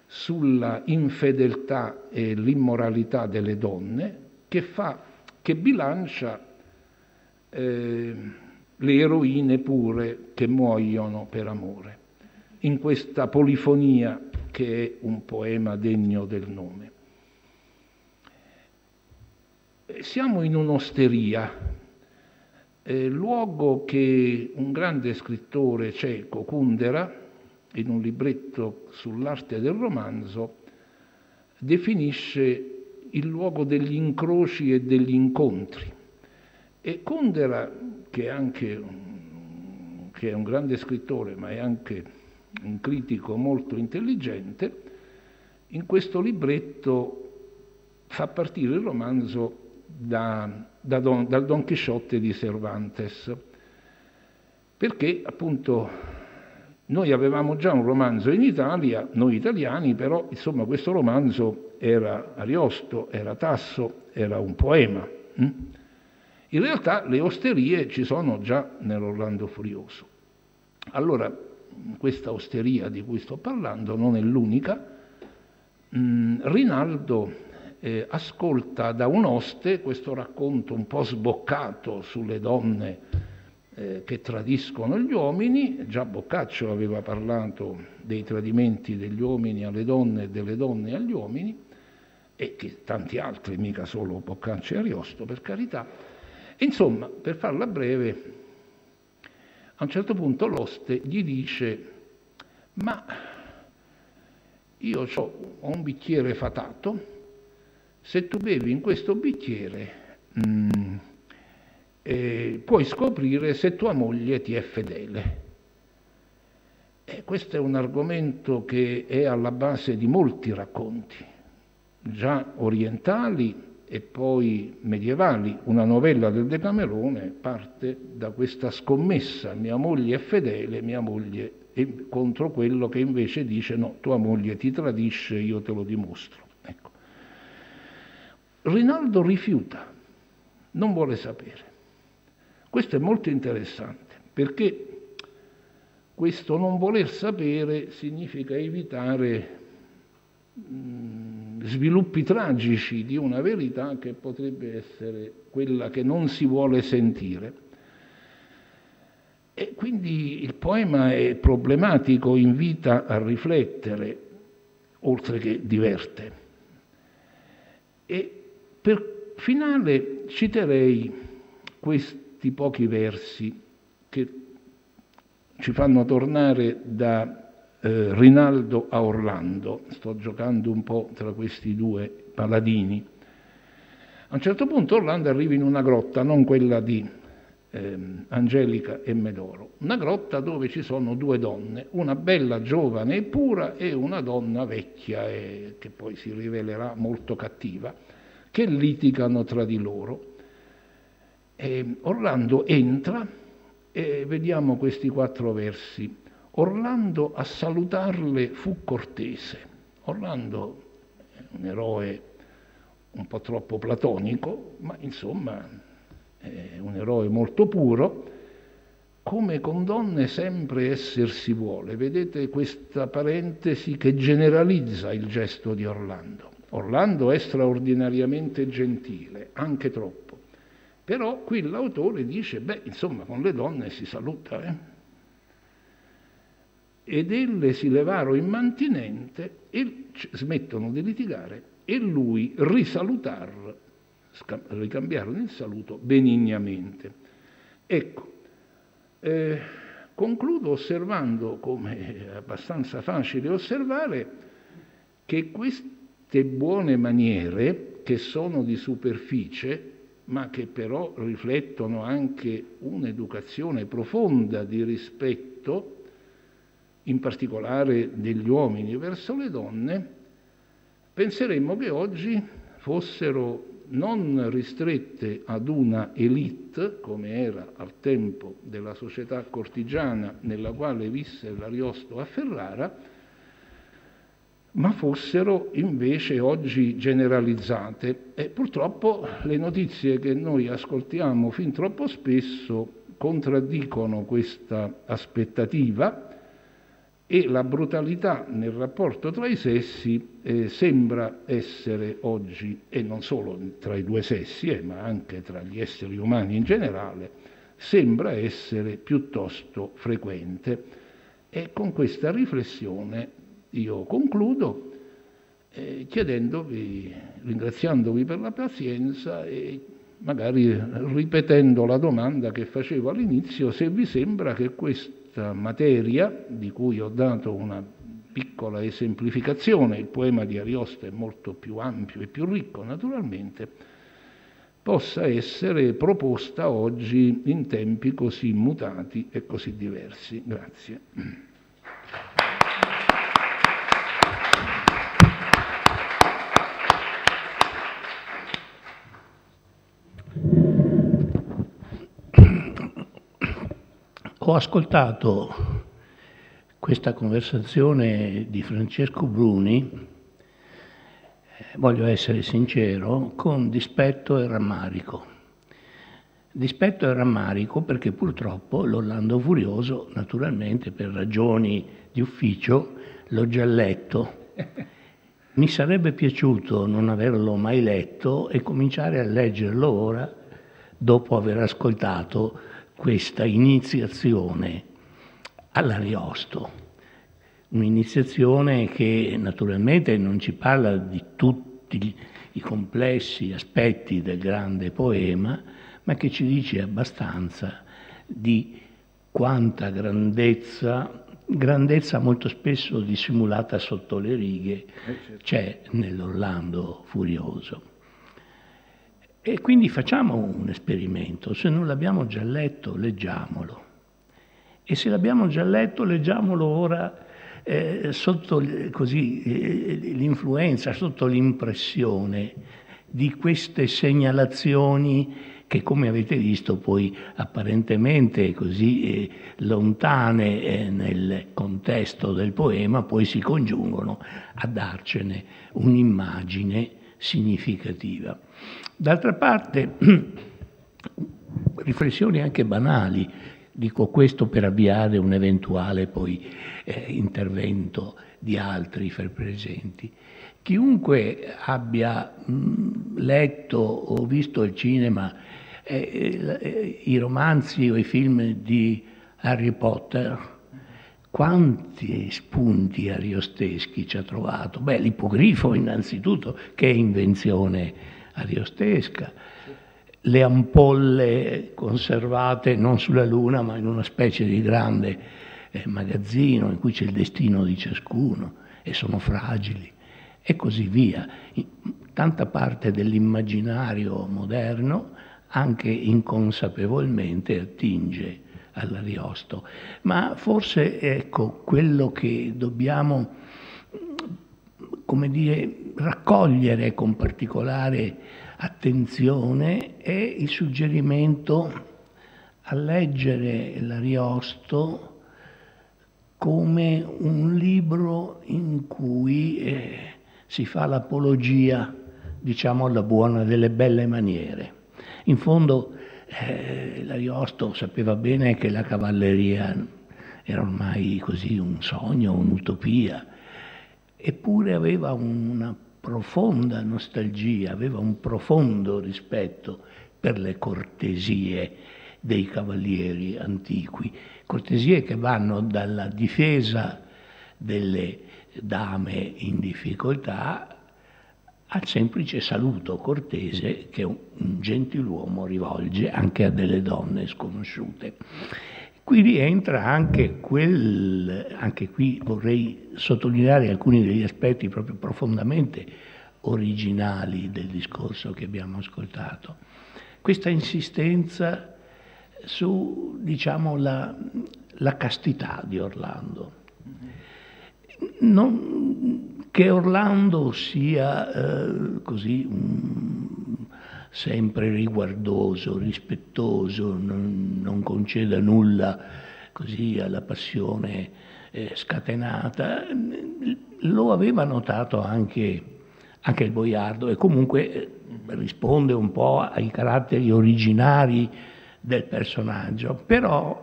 sulla infedeltà e l'immoralità delle donne che bilancia le eroine pure che muoiono per amore, in questa polifonia che è un poema degno del nome. Siamo in un'osteria, luogo che un grande scrittore ceco, Kundera, in un libretto sull'arte del romanzo, definisce il luogo degli incroci e degli incontri. E Kundera, che è un grande scrittore, ma è anche un critico molto intelligente, in questo libretto fa partire il romanzo dal Don Chisciotte di Cervantes, perché appunto noi avevamo già un romanzo in Italia, noi italiani, però insomma questo romanzo era Ariosto, era Tasso, era un poema. In realtà le osterie ci sono già nell'Orlando Furioso. Allora, questa osteria di cui sto parlando non è l'unica. Rinaldo ascolta da un oste questo racconto un po' sboccato sulle donne che tradiscono gli uomini. Già Boccaccio aveva parlato dei tradimenti degli uomini alle donne e delle donne agli uomini, e che tanti altri, mica solo Boccaccio e Ariosto, per carità. Insomma, per farla breve, a un certo punto l'oste gli dice: ma io ho un bicchiere fatato, se tu bevi in questo bicchiere puoi scoprire se tua moglie ti è fedele. E questo è un argomento che è alla base di molti racconti, già orientali e poi medievali. Una novella del Decamerone parte da questa scommessa: mia moglie è fedele, mia moglie è contro quello che invece dice no, tua moglie ti tradisce, io te lo dimostro. Ecco. Rinaldo rifiuta, non vuole sapere. Questo è molto interessante, perché questo non voler sapere significa evitare sviluppi tragici di una verità che potrebbe essere quella che non si vuole sentire. E quindi il poema è problematico, invita a riflettere, oltre che diverte. E per finale citerei questi pochi versi che ci fanno tornare da Rinaldo a Orlando. Sto giocando un po' tra questi due paladini. A un certo punto Orlando arriva in una grotta, non quella di Angelica e Medoro, una grotta dove ci sono due donne, una bella, giovane e pura, e una donna vecchia e che poi si rivelerà molto cattiva, che litigano tra di loro. Orlando entra e vediamo questi 4 versi. Orlando a salutarle fu cortese. Orlando è un eroe un po' troppo platonico, ma insomma è un eroe molto puro. Come con donne sempre esser si vuole. Vedete questa parentesi che generalizza il gesto di Orlando. Orlando è straordinariamente gentile, anche troppo. Però qui l'autore dice, insomma, con le donne si saluta, Ed elle si levaro immantinente e smettono di litigare e lui ricambiarono il saluto benignamente. Ecco, concludo osservando, come è abbastanza facile osservare, che queste buone maniere, che sono di superficie, ma che però riflettono anche un'educazione profonda di rispetto, in particolare degli uomini verso le donne, penseremmo che oggi fossero non ristrette ad una élite, come era al tempo della società cortigiana nella quale visse l'Ariosto a Ferrara, ma fossero invece oggi generalizzate. E purtroppo le notizie che noi ascoltiamo fin troppo spesso contraddicono questa aspettativa, e la brutalità nel rapporto tra i sessi sembra essere oggi, e non solo tra i due sessi, ma anche tra gli esseri umani in generale, sembra essere piuttosto frequente. E con questa riflessione io concludo ringraziandovi per la pazienza e magari ripetendo la domanda che facevo all'inizio, se vi sembra che questa materia, di cui ho dato una piccola esemplificazione, il poema di Ariosto è molto più ampio e più ricco naturalmente, possa essere proposta oggi in tempi così mutati e così diversi. Grazie. Ho ascoltato questa conversazione di Francesco Bruni, voglio essere sincero, con dispetto e rammarico. Dispetto e rammarico perché purtroppo l'Orlando Furioso, naturalmente per ragioni di ufficio, l'ho già letto. Mi sarebbe piaciuto non averlo mai letto e cominciare a leggerlo ora, dopo aver ascoltato questa iniziazione all'Ariosto, un'iniziazione che naturalmente non ci parla di tutti i complessi aspetti del grande poema, ma che ci dice abbastanza di quanta grandezza molto spesso dissimulata sotto le righe c'è nell'Orlando Furioso. E quindi facciamo un esperimento: se non l'abbiamo già letto, leggiamolo, e se l'abbiamo già letto, leggiamolo ora sotto l'influenza, sotto l'impressione di queste segnalazioni che, come avete visto, poi apparentemente così lontane nel contesto del poema, poi si congiungono a darcene un'immagine significativa. D'altra parte, riflessioni anche banali, dico questo per avviare un eventuale poi intervento di altri presenti. Chiunque abbia letto o visto al cinema i romanzi o i film di Harry Potter, quanti spunti ariosteschi ci ha trovato? Beh, l'ippogrifo innanzitutto, che è invenzione ariostesca, le ampolle conservate non sulla Luna ma in una specie di grande magazzino in cui c'è il destino di ciascuno e sono fragili, e così via. Tanta parte dell'immaginario moderno anche inconsapevolmente attinge all'Ariosto, ma forse ecco quello che dobbiamo, come dire, raccogliere con particolare attenzione è il suggerimento a leggere l'Ariosto come un libro in cui si fa l'apologia, diciamo, alla buona, delle belle maniere. In fondo l'Ariosto sapeva bene che la cavalleria era ormai così un sogno, un'utopia, eppure aveva una profonda nostalgia, aveva un profondo rispetto per le cortesie dei cavalieri antichi, cortesie che vanno dalla difesa delle dame in difficoltà al semplice saluto cortese che un gentiluomo rivolge anche a delle donne sconosciute. Qui rientra anche anche qui vorrei sottolineare alcuni degli aspetti proprio profondamente originali del discorso che abbiamo ascoltato. Questa insistenza su, diciamo, la castità di Orlando. Non che Orlando sia così sempre riguardoso, rispettoso, non conceda nulla così alla passione scatenata, lo aveva notato anche il Boiardo, e comunque risponde un po' ai caratteri originari del personaggio, però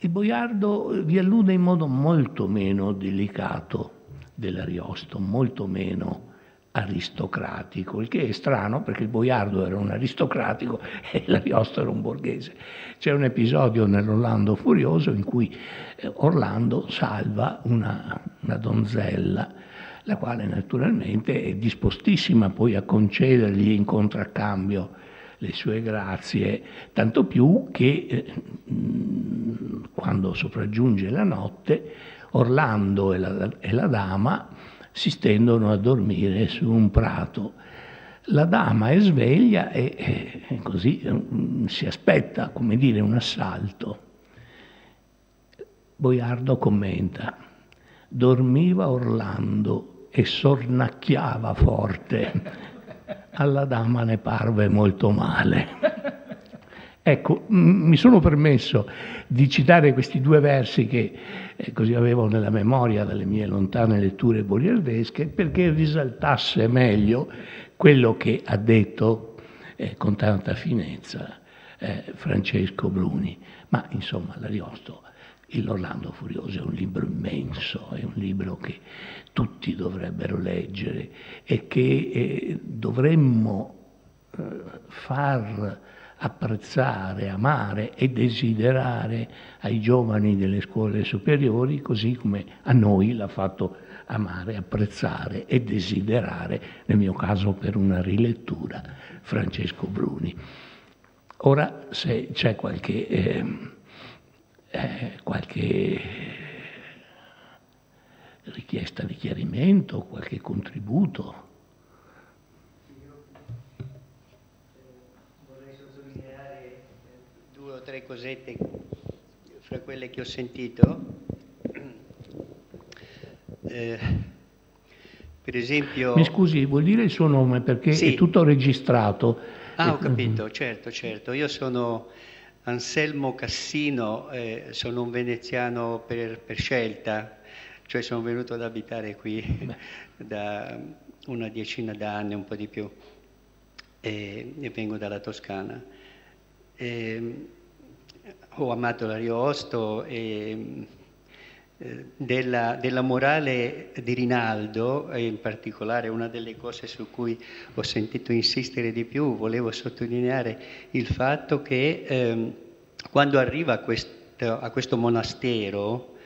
il Boiardo vi allude in modo molto meno delicato dell'Ariosto, molto meno aristocratico, il che è strano perché il Boiardo era un aristocratico e l'Ariosto era un borghese. C'è un episodio nell'Orlando Furioso in cui Orlando salva una donzella, la quale naturalmente è dispostissima poi a concedergli in contraccambio le sue grazie, tanto più che quando sopraggiunge la notte Orlando e la dama si stendono a dormire su un prato. La dama è sveglia e così si aspetta, come dire, un assalto. Boiardo commenta: dormiva Orlando e sornacchiava forte. Alla dama ne parve molto male. Ecco, mi sono permesso di citare questi due versi che così avevo nella memoria dalle mie lontane letture boiardesche, perché risaltasse meglio quello che ha detto con tanta finezza Francesco Bruni. Ma insomma, l'Ariosto, l'Orlando Furioso è un libro immenso, è un libro che tutti dovrebbero leggere e che dovremmo far apprezzare, amare e desiderare ai giovani delle scuole superiori, così come a noi l'ha fatto amare, apprezzare e desiderare, nel mio caso per una rilettura, Francesco Bruni. Ora, se c'è qualche richiesta di chiarimento, qualche contributo. Vorrei sottolineare 2 o 3 cosette fra quelle che ho sentito. Per esempio... Mi scusi, vuol dire il suo nome perché sì. È tutto registrato. Ho capito, certo. Io sono Anselmo Cassino, sono un veneziano per scelta, cioè sono venuto ad abitare qui da una decina d'anni, un po' di più, e vengo dalla Toscana. Ho amato l'Ariosto e della morale di Rinaldo, e in particolare una delle cose su cui ho sentito insistere di più, volevo sottolineare il fatto che quando arriva a questo monastero,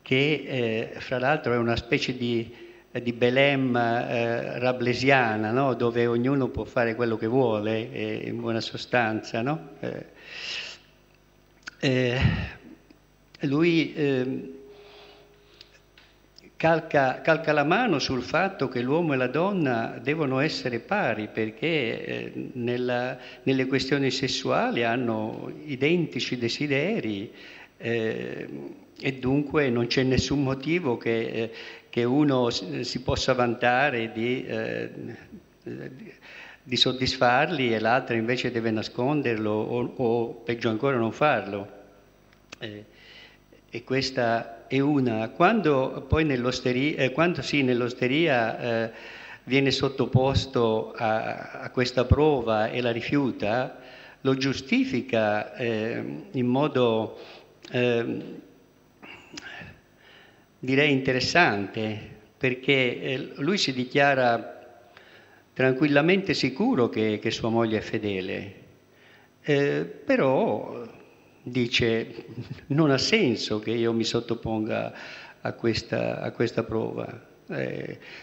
che fra l'altro è una specie di Belem rablesiana, no? Dove ognuno può fare quello che vuole, in buona sostanza, no? Lui calca la mano sul fatto che l'uomo e la donna devono essere pari, perché nelle questioni sessuali hanno identici desideri, e dunque non c'è nessun motivo che uno si possa vantare di soddisfarli e l'altro invece deve nasconderlo o peggio ancora non farlo. E questa è una. Quando poi nell'osteria viene sottoposto a questa prova e la rifiuta, lo giustifica in modo direi interessante, perché lui si dichiara tranquillamente sicuro che sua moglie è fedele, però dice non ha senso che io mi sottoponga a questa prova,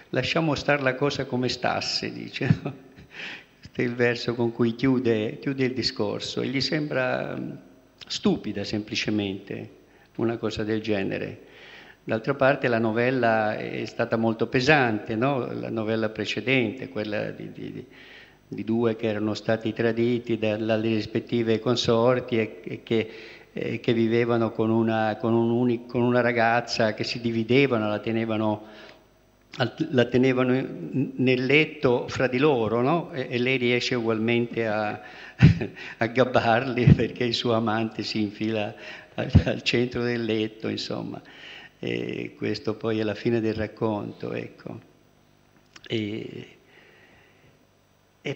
lasciamo stare la cosa come stasse, dice. Questo è il verso con cui chiude il discorso, e gli sembra stupida semplicemente una cosa del genere. D'altra parte la novella è stata molto pesante, no? La novella precedente, quella di 2 che erano stati traditi dalle rispettive consorti e che vivevano con una ragazza, che si dividevano, la tenevano nel letto fra di loro, no? E lei riesce ugualmente a gabbarli perché il suo amante si infila al centro del letto, insomma. E questo poi è la fine del racconto, ecco. E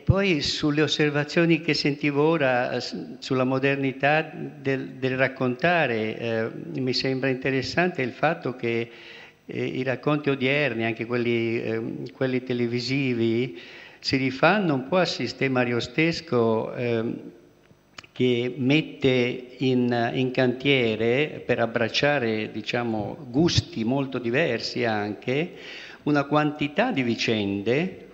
poi sulle osservazioni che sentivo ora sulla modernità del raccontare, mi sembra interessante il fatto che i racconti odierni, anche quelli televisivi, si rifanno un po' al sistema ariostesco che mette in cantiere, per abbracciare, diciamo, gusti molto diversi anche, una quantità di vicende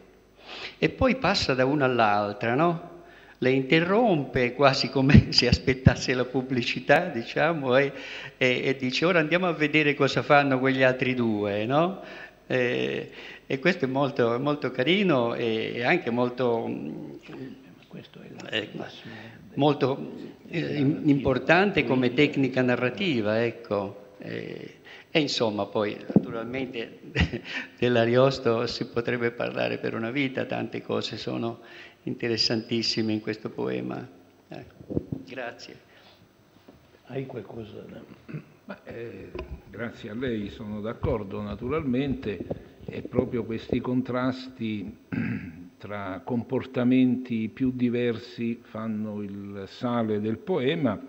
e poi passa da una all'altra, no? Le interrompe quasi come se aspettasse la pubblicità, diciamo, e dice ora andiamo a vedere cosa fanno quegli altri 2, no? E questo è molto, molto carino e anche molto... Questo è molto importante come tecnica narrativa, ecco. E insomma poi naturalmente dell'Ariosto si potrebbe parlare per una vita, tante cose sono interessantissime in questo poema. Grazie. Hai qualcosa da... Grazie a lei, sono d'accordo naturalmente, e proprio questi contrasti tra comportamenti più diversi fanno il sale del poema,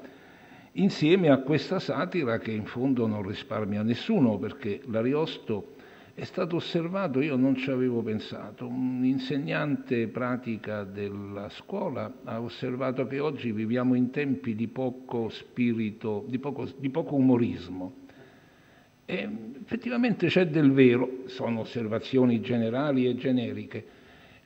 insieme a questa satira che in fondo non risparmia nessuno, perché l'Ariosto è stato osservato, io non ci avevo pensato, un insegnante pratica della scuola ha osservato che oggi viviamo in tempi di poco spirito, di poco umorismo. E effettivamente c'è del vero, sono osservazioni generali e generiche.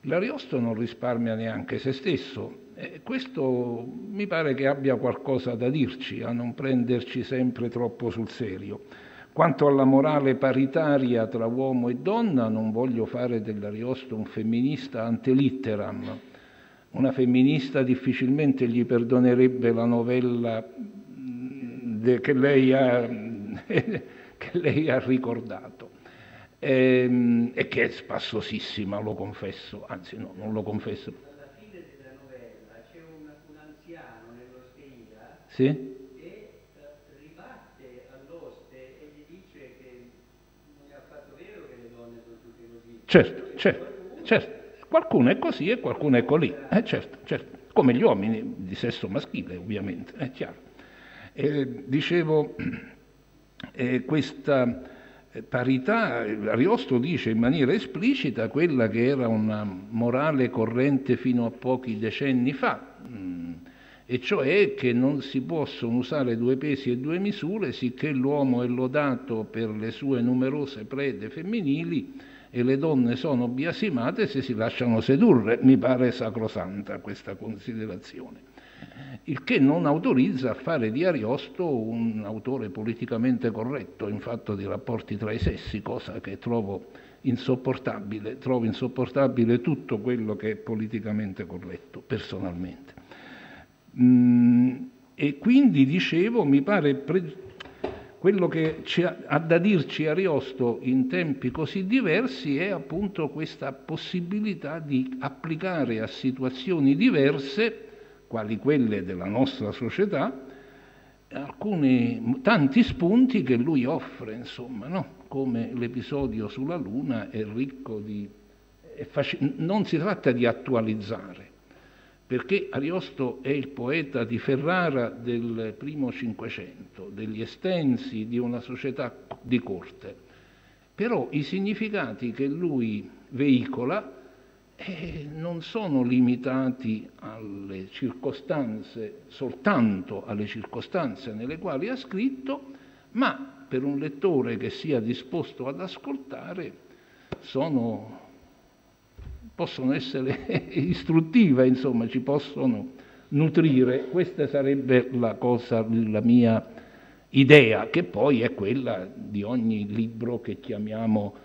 L'Ariosto non risparmia neanche se stesso, e questo mi pare che abbia qualcosa da dirci, a non prenderci sempre troppo sul serio. Quanto alla morale paritaria tra uomo e donna, non voglio fare dell'Ariosto un femminista ante litteram. Una femminista difficilmente gli perdonerebbe la novella che lei ha ricordato, e che è spassosissima, lo confesso, anzi no, non lo confesso. Alla fine della novella c'è un anziano nell'osteria, sì? e ribatte all'oste e gli dice che non è affatto vero che le donne sono tutte così. Certo. Qualcuno è così e qualcuno è colì, certo, come gli uomini di sesso maschile, ovviamente, è chiaro. Dicevo, questa parità, Ariosto dice in maniera esplicita quella che era una morale corrente fino a pochi decenni fa, e cioè che non si possono usare due pesi e due misure, sicché l'uomo è lodato per le sue numerose prede femminili e le donne sono biasimate se si lasciano sedurre. Mi pare sacrosanta questa considerazione. Il che non autorizza a fare di Ariosto un autore politicamente corretto in fatto di rapporti tra i sessi, cosa che trovo insopportabile. Trovo insopportabile tutto quello che è politicamente corretto, personalmente. E quindi, dicevo, mi pare quello che ha da dirci Ariosto in tempi così diversi è appunto questa possibilità di applicare a situazioni diverse, quali quelle della nostra società, tanti spunti che lui offre, insomma, no? Come l'episodio sulla Luna è ricco di... non si tratta di attualizzare, perché Ariosto è il poeta di Ferrara del primo Cinquecento, degli estensi di una società di corte, però i significati che lui veicola non sono limitati alle circostanze, soltanto alle circostanze nelle quali ha scritto, ma per un lettore che sia disposto ad ascoltare possono essere istruttive, insomma, ci possono nutrire. Questa sarebbe la mia idea, che poi è quella di ogni libro che chiamiamo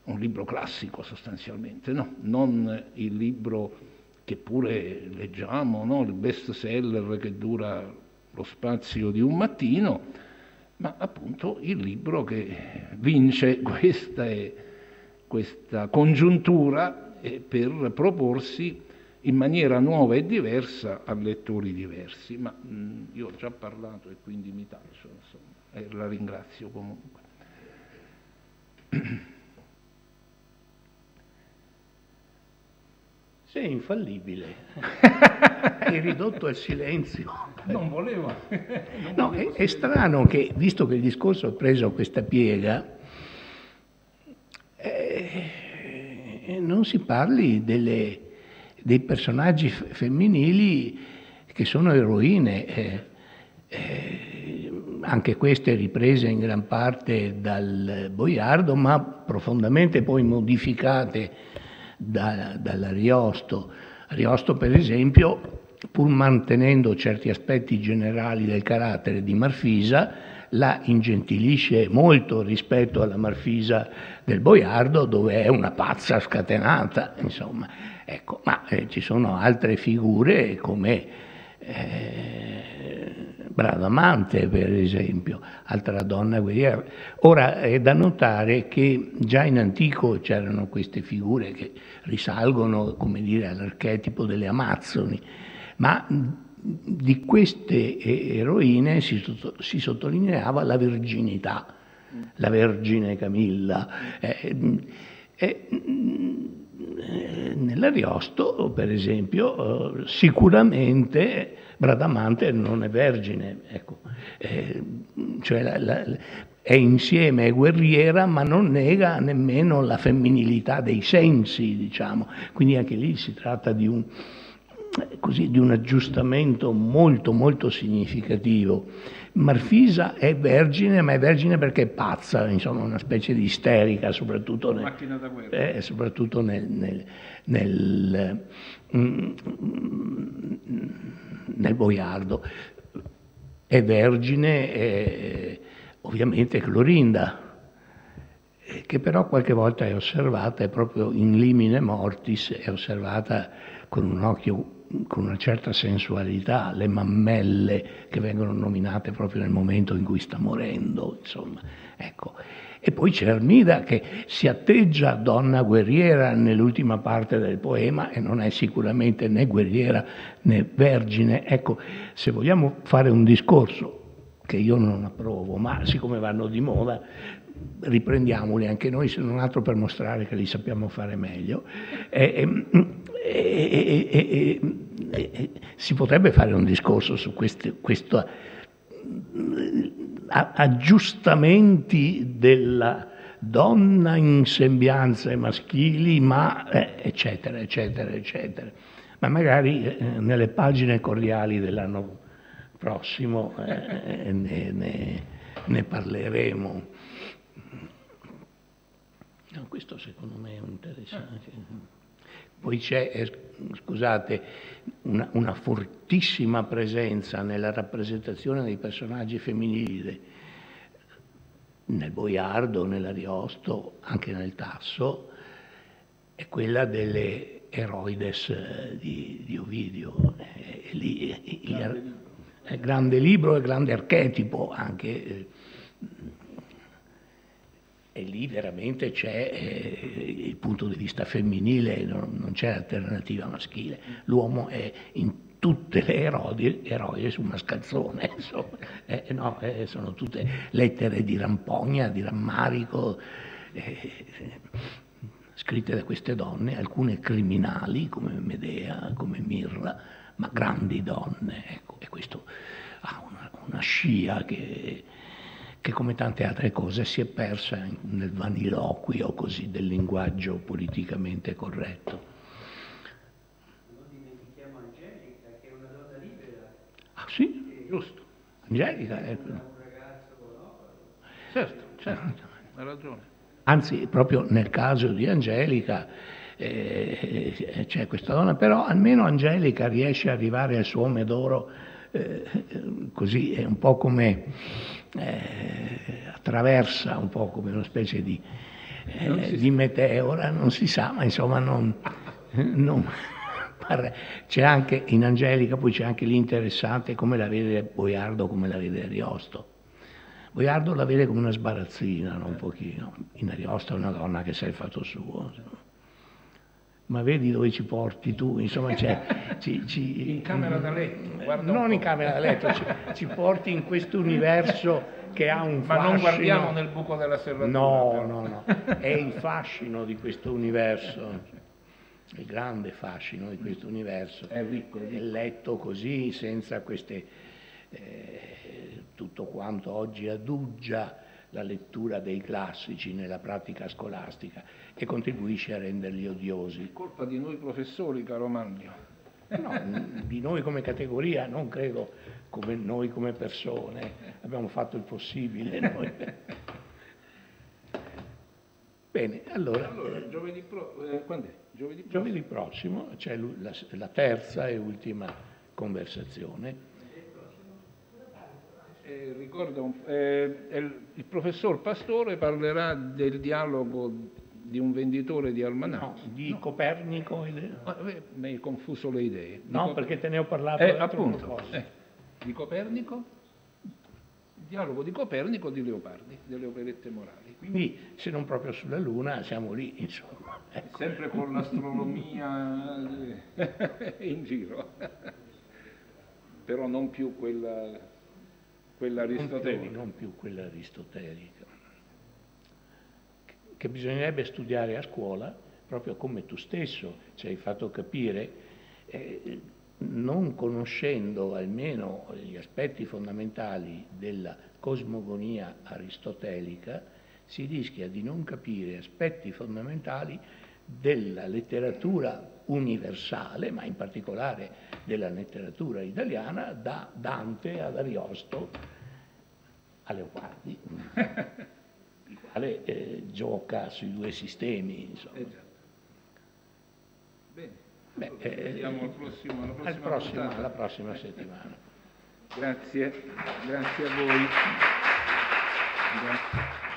un libro classico sostanzialmente, no? Non il libro che pure leggiamo, no? Il best seller che dura lo spazio di un mattino, ma appunto il libro che vince questa congiuntura per proporsi in maniera nuova e diversa a lettori diversi. Ma io ho già parlato e quindi mi taccio, insomma, e la ringrazio comunque. Sei infallibile, è ridotto al silenzio. Non volevo. No, è strano che, visto che il discorso ha preso questa piega, non si parli dei personaggi femminili che sono eroine, anche queste riprese in gran parte dal Boiardo, ma profondamente poi modificate dall'Ariosto. Ariosto, per esempio, pur mantenendo certi aspetti generali del carattere di Marfisa, la ingentilisce molto rispetto alla Marfisa del Boiardo, dove è una pazza scatenata, insomma. Ecco, ma ci sono altre figure come Bradamante, per esempio, altra donna guerriera. Ora è da notare che già in antico c'erano queste figure che risalgono, come dire, all'archetipo delle Amazzoni, ma di queste eroine si sottolineava la virginità, la Vergine Camilla. Nell'Ariosto, per esempio, sicuramente Bradamante non è vergine, ecco. Cioè è insieme è guerriera, ma non nega nemmeno la femminilità dei sensi, diciamo. Quindi anche lì si tratta di un aggiustamento molto molto significativo. Marfisa è vergine, ma è vergine perché è pazza, insomma una specie di isterica, soprattutto macchina da guerra. Soprattutto nel boiardo. È vergine, ovviamente Clorinda, che però qualche volta è osservata, è proprio in limine mortis, è osservata con un occhio, con una certa sensualità, le mammelle che vengono nominate proprio nel momento in cui sta morendo, insomma, ecco. E poi c'è Armida che si atteggia donna guerriera nell'ultima parte del poema e non è sicuramente né guerriera né vergine. Ecco, se vogliamo fare un discorso che io non approvo, ma siccome vanno di moda, riprendiamoli anche noi, se non altro per mostrare che li sappiamo fare meglio. Si potrebbe fare un discorso su questo aggiustamenti della donna in sembianze maschili, ma eccetera, eccetera, eccetera. Ma magari nelle pagine cordiali dell'anno prossimo ne parleremo. No, questo secondo me è interessante. Poi c'è, scusate, una fortissima presenza nella rappresentazione dei personaggi femminili, nel boiardo, nell'Ariosto, anche nel Tasso, è quella delle eroides di Ovidio. È grande libro e grande archetipo anche. E lì veramente c'è il punto di vista femminile, non c'è alternativa maschile. L'uomo è in tutte le eroe su un mascalzone, insomma. Sono tutte lettere di rampogna, di rammarico, scritte da queste donne, alcune criminali come Medea, come Mirra, ma grandi donne. Ecco. E questo ha una scia che come tante altre cose si è persa nel vaniloquio così del linguaggio politicamente corretto. Non dimentichiamo Angelica, che è una donna libera. Ah sì, giusto. Angelica è Un ragazzo, no? Certo, ha ragione. Anzi, proprio nel caso di Angelica c'è questa donna, però almeno Angelica riesce ad arrivare al suo Medoro così, è un po' come attraversa un po' come una specie di meteora, non si sa, ma insomma c'è anche in Angelica, poi c'è anche l'interessante come la vede Boiardo, come la vede Ariosto. Boiardo la vede come una sbarazzina, no? Un pochino. In Ariosto è una donna che sa il fatto suo. Ma vedi dove ci porti tu? Insomma, in camera da letto. Non in camera da letto, ci porti in questo universo che ha un fascino. Ma non guardiamo nel buco della serratura. No. È il fascino di questo universo, il grande fascino di questo universo. È ricco. È letto così, senza queste tutto quanto oggi aduggia la lettura dei classici nella pratica scolastica e contribuisce a renderli odiosi. È colpa di noi professori, caro Manlio. No, di noi come categoria, non credo come noi come persone. Abbiamo fatto il possibile noi. Bene, allora giovedì quando è? Giovedì prossimo c'è la terza e ultima conversazione. Ricordo, il professor Pastore parlerà del dialogo di un venditore di almanacchi. Di Copernico. Mi hai confuso le idee. Perché te ne ho parlato appunto. Di Copernico, il dialogo di Copernico di Leopardi, delle operette morali. Quindi, se non proprio sulla Luna, siamo lì, insomma. Ecco. Sempre con l'astronomia in giro, però non più quella aristotelica. Non più quella aristotelica. Che bisognerebbe studiare a scuola, proprio come tu stesso ci hai fatto capire, non conoscendo almeno gli aspetti fondamentali della cosmogonia aristotelica, si rischia di non capire aspetti fondamentali della letteratura universale, ma in particolare della letteratura italiana, da Dante ad Ariosto a Leopardi, il quale gioca sui due sistemi. Insomma. Bene. Beh, vediamo alla prossima settimana. Grazie a voi. Grazie.